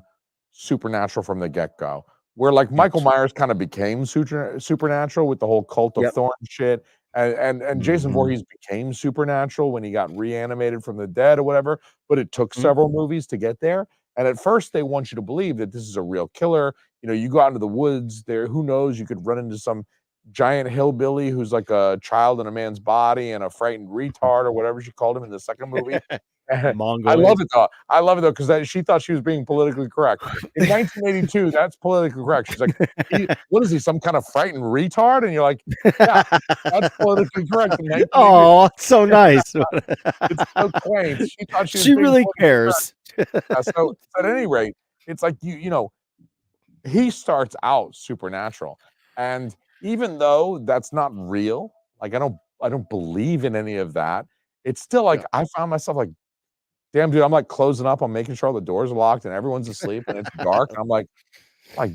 supernatural from the get-go. Where like Michael Myers kind of became supernatural with the whole Cult of Thorn shit. And Jason Voorhees became supernatural when he got reanimated from the dead or whatever, but it took several movies to get there. And at first they want you to believe that this is a real killer. You go out into the woods there, who knows, you could run into some giant hillbilly who's like a child in a man's body and a frightened retard or whatever she called him in the second movie. I love it though, because she thought she was being politically correct. In 1982, that's politically correct. She's like, what is he, some kind of frightened retard? And you're like, yeah, that's politically correct. Oh, it's so nice. It's so quaint. She thought she really cares. So at any rate, it's like he starts out supernatural, and even though that's not real, like I don't believe in any of that. It's still like I found myself like, damn, dude, I'm like closing up. I'm making sure all the doors are locked and everyone's asleep and it's dark. And I'm like,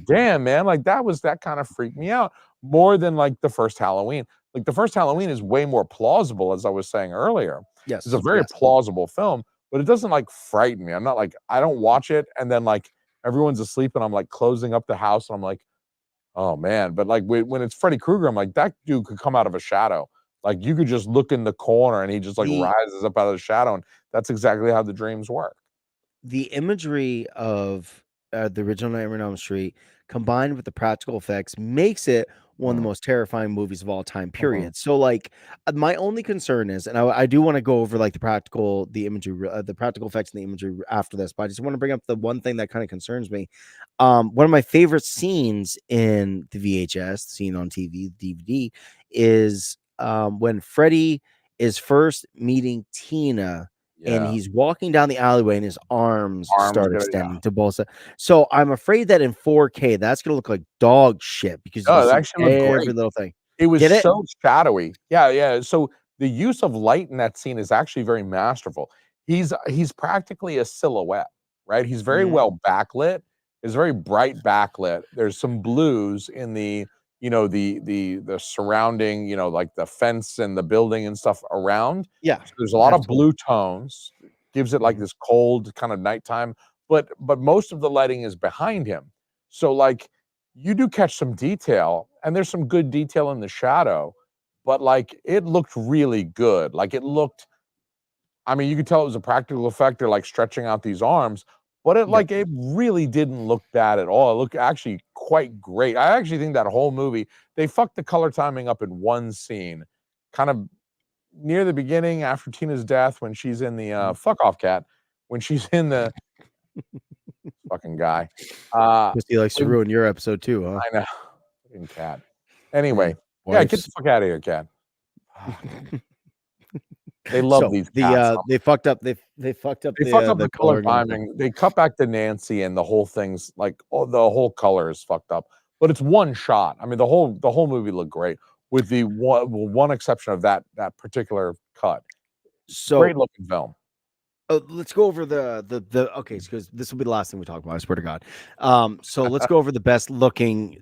damn, man, like that kind of freaked me out more than like the first Halloween. Like the first Halloween is way more plausible, as I was saying earlier. Yes, it's a very plausible film, but it doesn't like frighten me. I'm not like, I don't watch it and then like everyone's asleep and I'm like closing up the house and I'm like, oh man. But like when it's Freddy Krueger, I'm like, that dude could come out of a shadow. Like you could just look in the corner and he just like rises up out of the shadow, and that's exactly how the dreams work. The imagery of the original Nightmare on Elm Street combined with the practical effects makes it one of the most terrifying movies of all time, period. So like my only concern is, and I do want to go over like the practical effects and the imagery after this, but I just want to bring up the one thing that kind of concerns me. One of my favorite scenes in the VHS, scene on TV, DVD, is when Freddy is first meeting Tina. And he's walking down the alleyway and his arms start extending to both sides. So I'm afraid that in 4K, that's going to look like dog shit because it actually looked great. Every little thing. It was so shadowy. Yeah. So the use of light in that scene is actually very masterful. He's practically a silhouette, right? He's very well backlit. It's very bright backlit. There's some blues in the the surrounding, like the fence and the building and stuff around. Yeah. So there's a lot of blue tones, gives it like this cold kind of nighttime, but most of the lighting is behind him. So like you do catch some detail, and there's some good detail in the shadow, but like it looked really good. Like it looked, I mean, you could tell it was a practical effect. They're like stretching out these arms, but it really didn't look bad at all. It looked actually quite great. I actually think that whole movie, they fucked the color timing up in one scene, kind of near the beginning after Tina's death when she's in the fuck off cat, when she's in the fucking guy. He likes to ruin your episode too, huh? I know. Fucking cat. Anyway, get the fuck out of here, cat. They love these cats. They fucked up the color timing. They cut back to Nancy, and the whole thing's like, the whole color is fucked up. But it's one shot. I mean, the whole movie looked great, with the one exception of that particular cut. So great looking film. Let's go over the okay, because this will be the last thing we talk about, I swear to God. So let's go over the best looking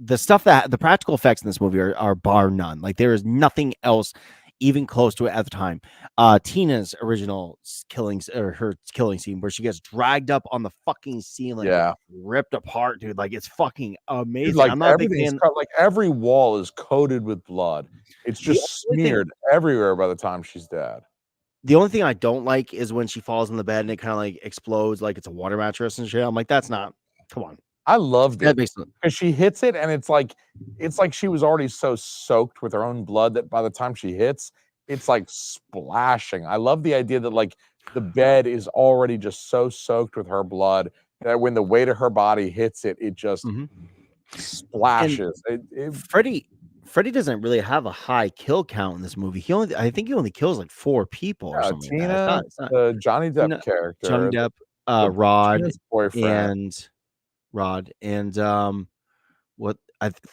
the stuff that the practical effects in this movie are bar none. Like there is nothing else even close to it at the time. Tina's original her killing scene where she gets dragged up on the fucking ceiling, ripped apart, dude. Like it's fucking amazing. Dude, like I'm not everything's cut, like every wall is coated with blood. It's just smeared everywhere by the time she's dead. The only thing I don't like is when she falls in the bed and it kind of like explodes like it's a water mattress and shit. I'm like, that's not Come on. I loved That it makes sense. because she hits it, and it's like she was already so soaked with her own blood that by the time she hits, it's like splashing. I love the idea that like the bed is already just so soaked with her blood that when the weight of her body hits it, it just And splashes. Freddy doesn't really have a high kill count in this movie. I think he only kills like 4 people or something like that. Tina, It's not the Johnny Depp Tina, Johnny character, Depp, Tina's boyfriend. Rod, and what?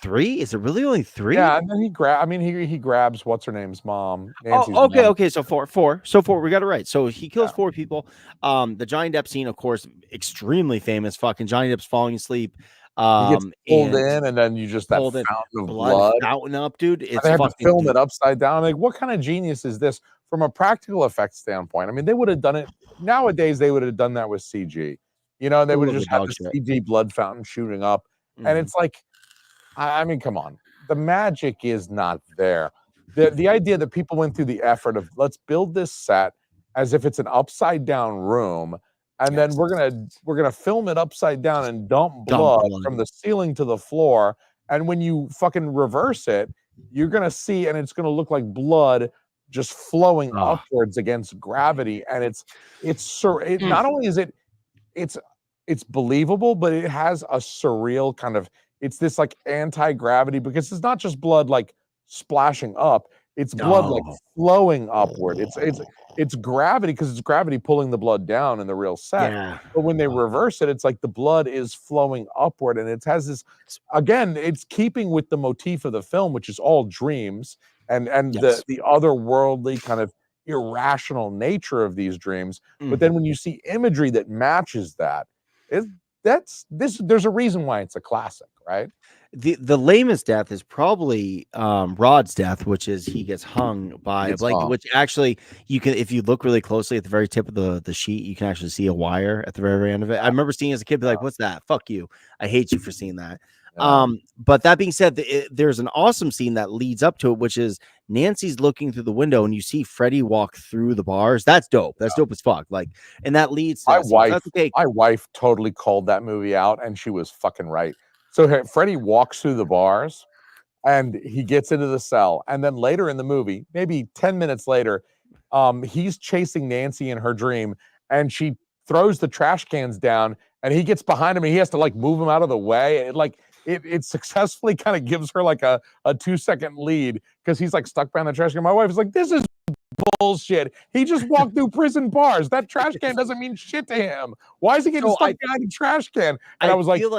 3? Is it really only 3? Yeah, and then he grabs what's her name's mom, Nancy's Oh, okay, mom. okay. So 4. So 4. We got it right. So he kills 4 people. The Johnny Depp scene, of course, extremely famous. Fucking Johnny Depp's falling asleep. He gets pulled And in, and then you just that pulled it, fountain of blood blood. fountain up, dude. And It's they have to fucking film it upside down. Like, what kind of genius is this from a practical effects standpoint? I mean, they would have done it nowadays. They would have done that with CG. You know, they would have just had the CG blood fountain shooting up, and it's like, I mean, come on, the magic is not there. The idea that people went through the effort of let's build this set as if it's an upside down room, and then we're gonna film it upside down and dump blood from the ceiling to the floor. And when you fucking reverse it, you're gonna see, and it's gonna look like blood just flowing upwards against gravity. And not only is it's believable, but it has a surreal kind of, it's this like anti-gravity, because it's not just blood like splashing up, it's blood like flowing upward. It's gravity, because it's gravity pulling the blood down in the real set. But when they reverse it, it's like the blood is flowing upward, and it has this, again, it's keeping with the motif of the film, which is all dreams and the otherworldly kind of irrational nature of these dreams. But then when you see imagery that matches that, there's a reason why it's a classic, right? The lamest death is probably Rod's death, which is he gets hung by a blanket, which actually you can, if you look really closely at the very tip of the sheet, you can actually see a wire at the very, very end of it. I remember seeing as a kid, be like, what's that? Fuck you. I hate you for seeing that. But that being said, there's an awesome scene that leads up to it, which is Nancy's looking through the window and you see Freddy walk through the bars. That's dope. That's dope as fuck. Like, and that leads to my wife totally called that movie out, and she was fucking right. So Freddy walks through the bars and he gets into the cell. And then later in the movie, maybe 10 minutes later, he's chasing Nancy in her dream, and she throws the trash cans down, and he gets behind him, and he has to like move him out of the way. And it successfully kind of gives her like a 2-second lead, because he's like stuck behind the trash can. My wife is like, this is bullshit. He just walked through prison bars. That trash can doesn't mean shit to him. Why is he getting stuck behind the trash can? And I was like, you're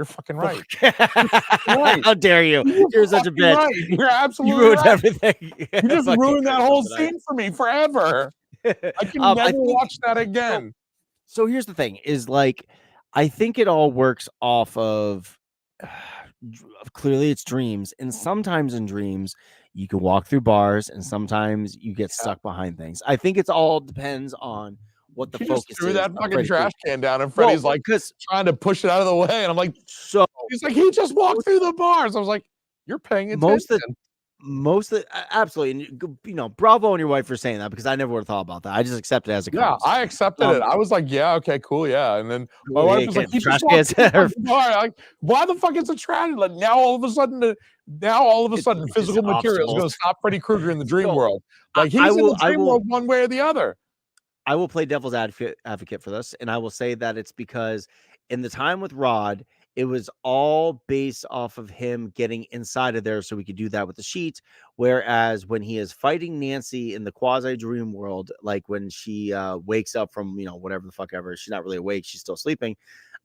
fucking right. Right. How dare you? You're such a bitch. Right. You're absolutely you ruined right. everything. You just ruined that whole scene for me forever. I can never watch that again. So here's the thing: is like, I think it all works off of. Clearly, it's dreams, and sometimes in dreams you can walk through bars, and sometimes you get stuck behind things. I think it's all depends on what the focus threw is. That fucking trash can down, and Freddy's like trying to push it out of the way, and I'm like, so he's like, he just walked through the bars. I was like, you're paying attention. Absolutely, and bravo on your wife for saying that, because I never would have thought about that. I just accepted it as a comes. I accepted it. I was like, yeah, okay, cool, yeah. And then my wife was like, he just walked through the bar. Like, why the fuck is it trash? Like, now all of a sudden, physical material is going to stop Freddy Krueger in the dream world. Like, he's in the dream world one way or the other. I will play devil's advocate for this, and I will say that it's because in the time with Rod, it was all based off of him getting inside of there so we could do that with the sheet. Whereas when he is fighting Nancy in the quasi dream world, like when she wakes up from, whatever the fuck ever, she's not really awake, she's still sleeping,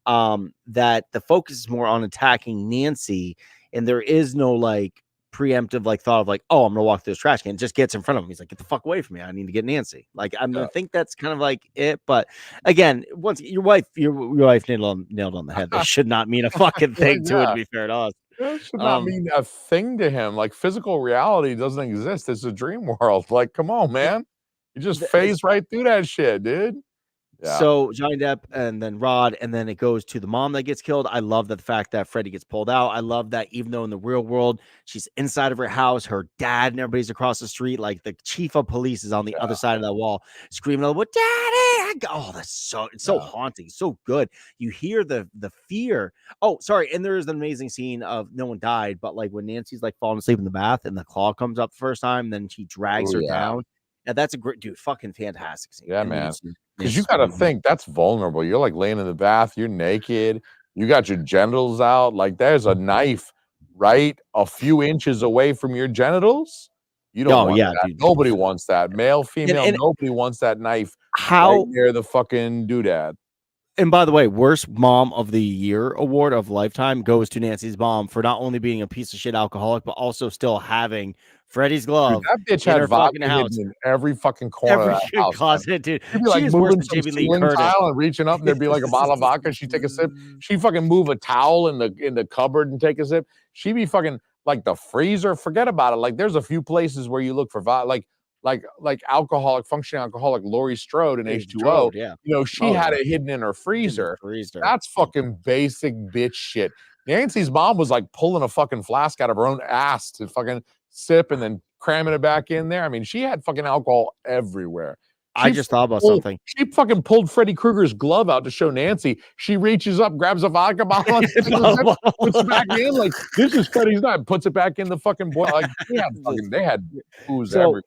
that the focus is more on attacking Nancy, and there is no like preemptive like thought of like, oh, I'm gonna walk through this trash can. It just gets in front of him. He's like, get the fuck away from me. I need to get Nancy. Like, I think that's kind of like it. But again, once your wife nailed on the head. That should not mean a fucking thing to it, to be fair to us. It should not mean a thing to him. Like, physical reality doesn't exist. It's a dream world. Like, come on, man. You just phase right through that shit, dude. So Johnny Depp and then Rod, and then it goes to the mom that gets killed. I love the fact that Freddie gets pulled out. I love that even though in the real world she's inside of her house, her dad and everybody's across the street, like the chief of police is on the other side of that wall screaming, "What, Daddy!" Oh, that's it's so haunting, so good. You hear the fear. Oh, sorry, and there is an amazing scene of no one died, but like when Nancy's like falling asleep in the bath and the claw comes up the first time, then she drags her down. Yeah, that's a great dude. Fucking fantastic scene. Yeah, and man. Because you got to think that's vulnerable. You're like laying in the bath, you're naked, you got your genitals out. Like there's a knife right a few inches away from your genitals. You don't want that. Dude. Nobody wants that. Male, female, nobody wants that knife right near the fucking doodad. And by the way, worst mom of the year award of lifetime goes to Nancy's mom for not only being a piece of shit alcoholic, but also still having Freddie's glove. Dude, that bitch had vodka hidden in every fucking corner of that house. Closet, dude. She'd be like moving some ceiling tile and reaching up, and there'd be like a bottle of vodka. She'd take a sip. She'd fucking move a towel in the cupboard and take a sip. She'd be fucking like the freezer. Forget about it. Like there's a few places where you look for vodka, like alcoholic, functioning alcoholic Laurie Strode and H2O. Yeah. You know, she had it hidden in her freezer. That's fucking basic bitch shit. Nancy's mom was like pulling a fucking flask out of her own ass to fucking sip and then cramming it back in there. I mean, she had fucking alcohol everywhere. I just thought about something. She fucking pulled Freddy Krueger's glove out to show Nancy. She reaches up, grabs a vodka bottle, and puts it back in. Like, this is Freddy's night. Puts it back in the fucking boil. Like, they had booze everywhere.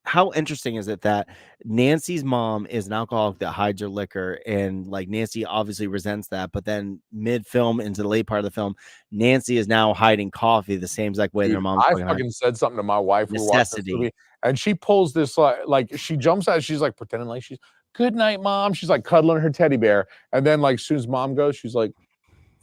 How interesting is it that Nancy's mom is an alcoholic that hides her liquor, and like Nancy obviously resents that, but then mid-film into the late part of the film, Nancy is now hiding coffee the same exact way their mom. I fucking said something to my wife. We watched this movie, and she pulls this like she jumps out. She's like pretending like she's good night, mom. She's like cuddling her teddy bear, and then like as soon as mom goes, she's like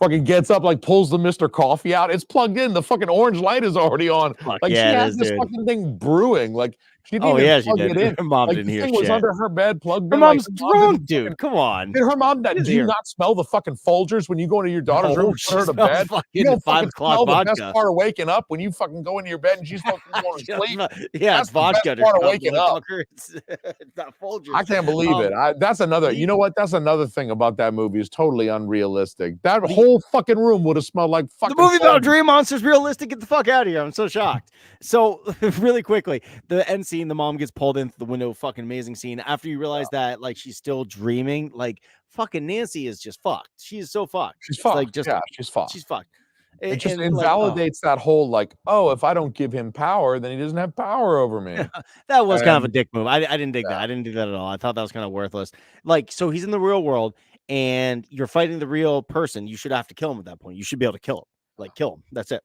fucking gets up, like pulls the Mr. Coffee out. It's plugged in. The fucking orange light is already on. Like she has this fucking thing brewing. Like she didn't even plug it in. Her mom like, didn't hear shit. It was under her bed, plugged her in. Mom's drunk, dude. Come on. Did her mom do you not smell the fucking Folgers when you go into your daughter's room and put her to bed? You don't fucking smell the best part of waking up when you fucking go into your bed and she's fucking going to sleep. It's vodka. That's the best part of waking up. It's not Folgers. I can't believe it. That's another. You know what? That's another thing about that movie is totally unrealistic. That whole fucking room would have smelled like fucking. The movie about dream monsters realistic. Get the fuck out of here! I'm so shocked. So really quickly, the end scene, the mom gets pulled into the window. Fucking amazing scene. After you realize that like she's still dreaming, like fucking Nancy is just fucked. She is so fucked. She's fucked. Like just she's fucked. She's fucked. It just invalidates that whole like, oh, if I don't give him power, then he doesn't have power over me. That was kind of a dick move. I didn't dig that. I didn't do that at all. I thought that was kind of worthless. Like, so he's in the real world and you're fighting the real person. You should have to kill him at that point. You should be able to kill him. Like, kill him. That's it.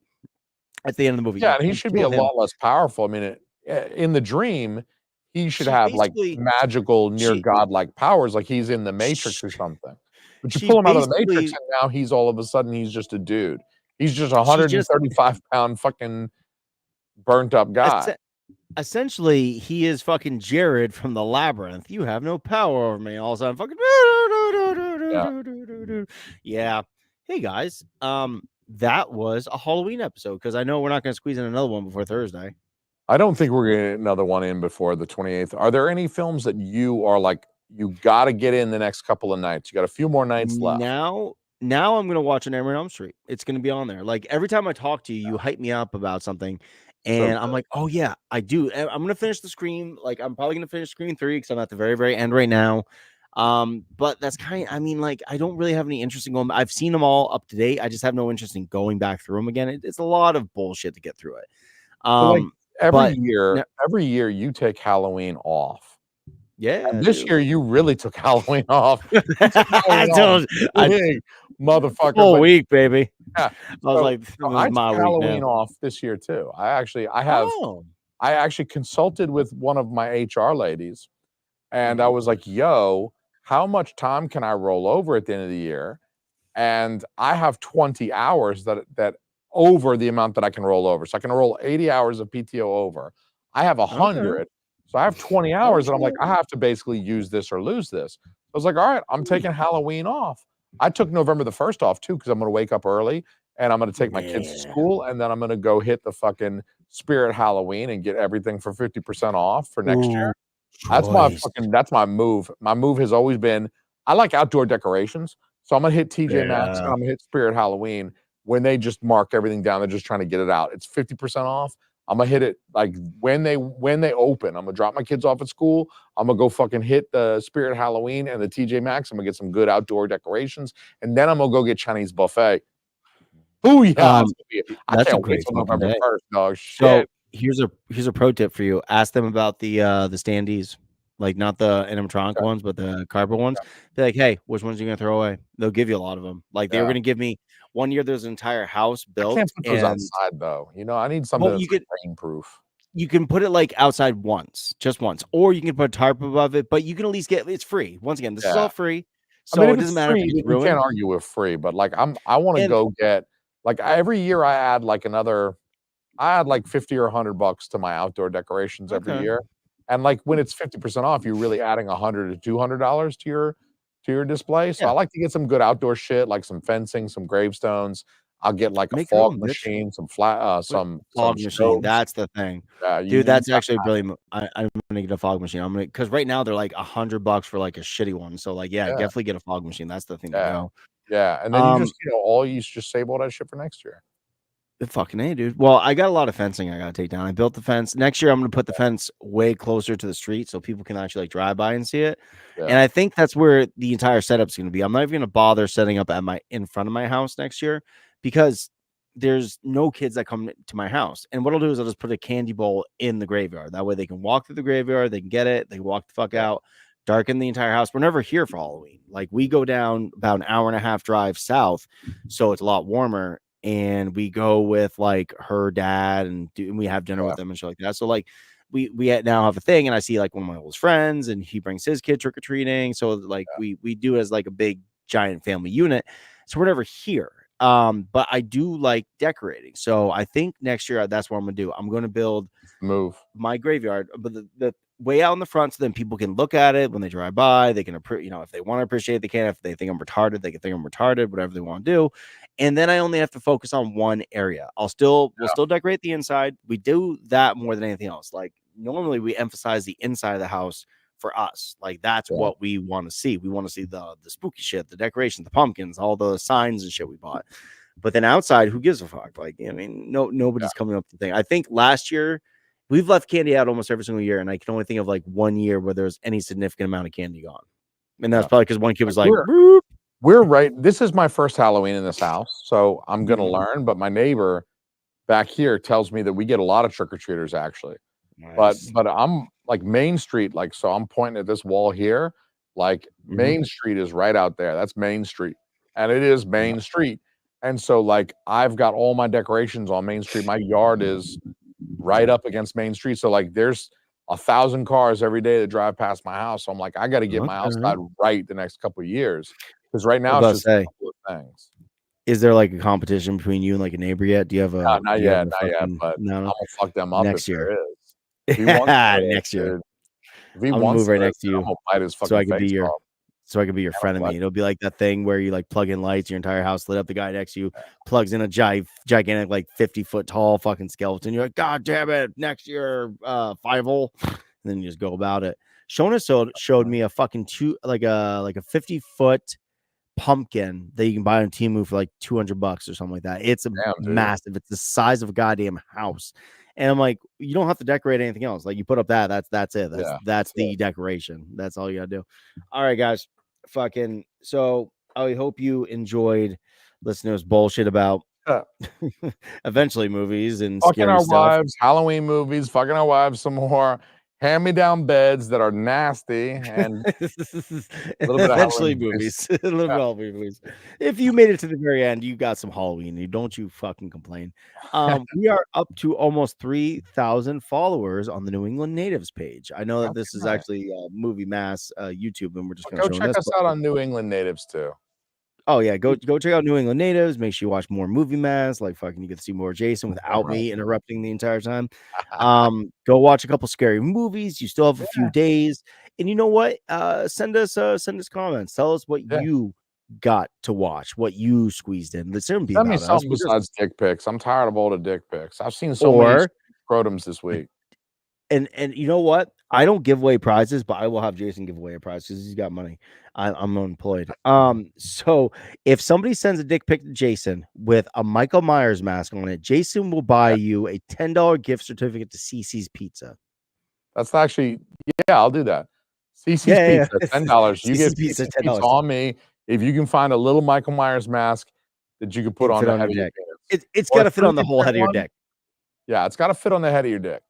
At the end of the movie. Yeah, and he should be a lot less powerful. I mean, in the dream, he should have like magical, near godlike powers, like he's in the Matrix or something. But you pull him out of the Matrix, and now he's all of a sudden he's just a dude. He's just 135-pound fucking burnt up guy. Essentially, he is fucking Jared from the Labyrinth. You have no power over me. All of a sudden, fucking yeah. Hey guys, that was a Halloween episode because I know we're not going to squeeze in another one before Thursday. I don't think we're going to get another one in before the 28th. Are there any films that you are like, you got to get in the next couple of nights? You got a few more nights left. Now I'm going to watch an Nightmare on Elm Street. It's going to be on there. Like every time I talk to you, you hype me up about something. And I'm like, oh yeah, I do. I'm going to finish the Scream. Like I'm probably going to finish Scream 3 because I'm at the very, very end right now. But that's I mean, like, I don't really have any interest in going. I've seen them all up to date. I just have no interest in going back through them again. It's a lot of bullshit to get through it. So like every year you take Halloween off. Yeah. And this year you really took Halloween off. Motherfucker. Whole week, baby. Yeah. I was like, I took Halloween off this year too. I actually consulted with one of my HR ladies, and I was like, yo, how much time can I roll over at the end of the year? And I have 20 hours that over the amount that I can roll over. So I can roll 80 hours of PTO over. I have 100. Okay. So I have 20 hours and I'm like, I have to basically use this or lose this. I was like, all right, I'm taking Halloween off. I took November the 1st off too, because I'm going to wake up early and I'm going to take my kids to school. And then I'm going to go hit the fucking Spirit Halloween and get everything for 50% off for next year. Choice. That's my move. My move has always been, I like outdoor decorations, so I'm gonna hit TJ Maxx and Yeah. I'm gonna hit Spirit Halloween when they just mark everything down. They're just trying to get it out. It's 50% off. I'm gonna hit it like when they open. I'm gonna drop my kids off at school. I'm gonna go fucking hit the Spirit Halloween and the TJ Maxx. I'm gonna get some good outdoor decorations, and then I'm gonna go get Chinese buffet. Oh yeah, Um, I that's a can't wait great till fucking November day. 1st, dog. So Shit. here's a pro tip for you. Ask them about the standees, like not the animatronic Okay. ones, but the cardboard ones. Be like, hey, which ones are you gonna throw away? They'll give you a lot of them. Like they were Yeah. gonna give me one year. There's an entire house I can't built, put those and outside though. I need something well, that's like rain proof. you can put it like outside once, just once, or you can put a tarp above it. But you can at least get it's free. Once again, this is Yeah. all free, I mean, so if it it's doesn't matter if free, it gets you can't ruined. argue with free, but like I want to And go get like every year I add like 50 or $100 to my outdoor decorations every okay, year. And like when it's 50% off, you're really adding $100 to $200 to your display. So I yeah, like to get some good outdoor shit, like some fencing, some gravestones. I'll get like a make your fog own, bitch. machine, Wait, some fog machine, strobes. that's the thing. Yeah, Dude, you that's got actually a brilliant I'm gonna get a fog machine. I'm gonna because right now they're like $100 for like a shitty one. So like, yeah, yeah, definitely get a fog machine. That's the thing to yeah, go. yeah. And then Um, all you just save all that shit for next year. fucking A, dude. Well, I got a lot of fencing I gotta take down. I built the fence. Next year I'm gonna put the fence way closer to the street so people can actually like drive by and see it. And Yeah, I think that's where the entire setup's gonna be. I'm not even gonna bother setting up at my in front of my house next year because there's no kids that come to my house. And what I'll do is I'll just put a candy bowl in the graveyard. That way they can walk through the graveyard, they can get it, they walk the fuck yeah, out, darken the entire house. We're never here for Halloween. Like we go down about an hour and a half drive south, so it's a lot warmer. And we go with like her dad and we have dinner yeah, with them and shit like that. So like we now have a thing, and I see like one of my oldest friends, and he brings his kid trick or treating. So like we do it as like a big giant family unit. So we're never here. But I do like decorating. So I think next year that's what I'm gonna do. I'm gonna build move. my graveyard, but the way out in the front, so then people can look at it when they drive by. They can, if they want to appreciate, they can. If they think I'm retarded, they can think I'm retarded. Whatever they want to do, and then I only have to focus on one area. We'll still decorate the inside. We do that more than anything else. Like normally, we emphasize the inside of the house for us. Like that's Yeah, what we want to see. We want to see the spooky shit, the decorations, the pumpkins, all the signs and shit we bought. But then outside, who gives a fuck? Like, I mean, yeah, nobody's coming up to think. I think last year we've left candy out almost every single year, and I can only think of like 1 year where there's any significant amount of candy gone. And that's yeah. probably because one kid Like was like, "Boop." we're right. This is my first Halloween in this house, so I'm gonna Mhm. learn. But my neighbor back here tells me that we get a lot of trick or treaters actually. Nice. But I'm like Main Street, like so I'm pointing at this wall here. Like Mhm. Main Street is right out there. That's Main Street, and it is Yeah. Main Street. And so like I've got all my decorations on Main Street. My yard is right up against Main Street. So like there's 1,000 cars every day that drive past my house. So I'm like, I got to get my Okay. outside right the next couple of years because right I was now it's about to just a say, couple of things. is there like a competition between you and like a neighbor yet? Not Do you have yet, a not yet. fucking But no I'm gonna fuck them up if next year? there is. If he wants there is, Next year. dude. If he I'm gonna wants move right there is, next to dude, I'm you gonna bite his so fucking I could be face your off. And I'm frenemy. like, It'll be like that thing where you like plug in lights, your entire house lit up. The guy next to you plugs in a gigantic, like 50-foot tall fucking skeleton. You're like, God damn it, next year, 5-0. And then you just go about it. Shona showed me a fucking like a 50-foot pumpkin that you can buy on Temu for like $200 or something like that. It's a damn, dude. massive. It's the size of a goddamn house. And I'm like, you don't have to decorate anything else. Like you put up that's it. Yeah, That's that's it. the decoration. That's all you gotta do. All right, guys. Fucking so I hope you enjoyed listening to us bullshit about Yeah. eventually movies and Fucking scary our stuff. wives, Halloween movies, fucking our wives some more, hand-me-down beds that are nasty, and a little bit of Eventually Halloween movies. movies. A little bit Yeah. of Halloween movies. If you made it to the very end, you got some Halloween. Don't you fucking complain. We are up to almost 3,000 followers on the New England Natives page. I know that this is Okay. actually Movie Mass YouTube, and we're just Well, going to go show check this. us out on New England Natives too. Oh yeah, go check out New England Natives. Make sure you watch more Movie Mass. Like fucking, you get to see more Jason without Right. me interrupting the entire time. Go watch a couple scary movies. You still have a few days, and you know what? Send us comments. Tell us what Yeah. you got to watch, what you squeezed in. It shouldn't be Send me about us. something besides dick pics. I'm tired of all the dick pics. I've seen so many Or scrotums this week. and you know what? I don't give away prizes, but I will have Jason give away a prize because he's got money. I'm unemployed. So if somebody sends a dick pic to Jason with a Michael Myers mask on it, Jason will buy you a $10 gift certificate to CC's Pizza. That's actually, yeah, I'll do that. CC's Pizza, $10. You get Pizza, CC's $10. Pizza on me if you can find a little Michael Myers mask that you can put on the head of your penis. It's got to fit on the whole head of your dick. Yeah, it's got to fit on the head of your dick.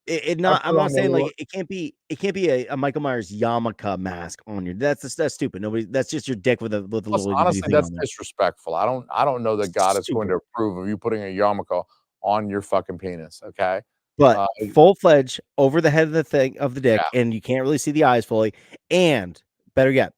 I'm not saying like it can't be a Michael Myers yarmulke mask on your. That's stupid. That's just your dick with a little. Honestly, that's disrespectful. I don't know that God is going to approve of you putting a yarmulke on your fucking penis. Okay, but full fledged over the head of the dick, and you can't really see the eyes fully. And better yet,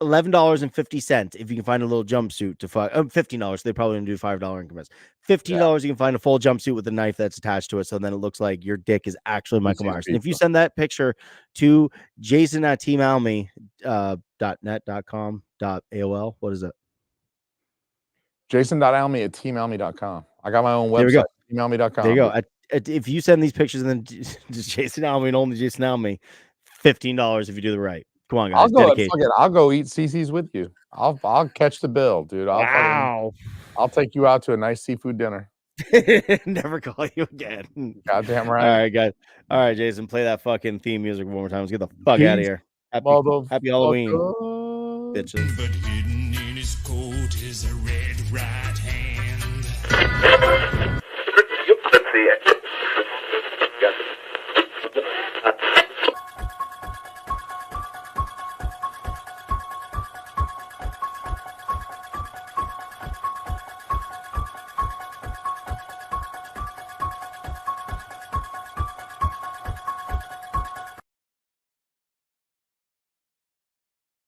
$11.50 if you can find a little jumpsuit to $15. They probably gonna do $5 increments. $15 you can find a full jumpsuit with a knife that's attached to it, so then it looks like your dick is actually Michael Myers. And if you send that picture to Jason at teamalmy.net.com.aol, what is it? Jason.almy@teamalmy.com. I got my own website, teamalmy.com. There you go. If you send these pictures and then just Jason Almy and only Jason Almy, $15 if you do the right. Come on, guys. I'll go eat CC's with you. I'll catch the bill, dude. I'll take you out to a nice seafood dinner. Never call you again. Goddamn right. All right, guys. All right, Jason, play that fucking theme music one more time. Let's get the fuck out of here. Happy Halloween, bitches. But hidden in his coat is a red right hand. Let's see it.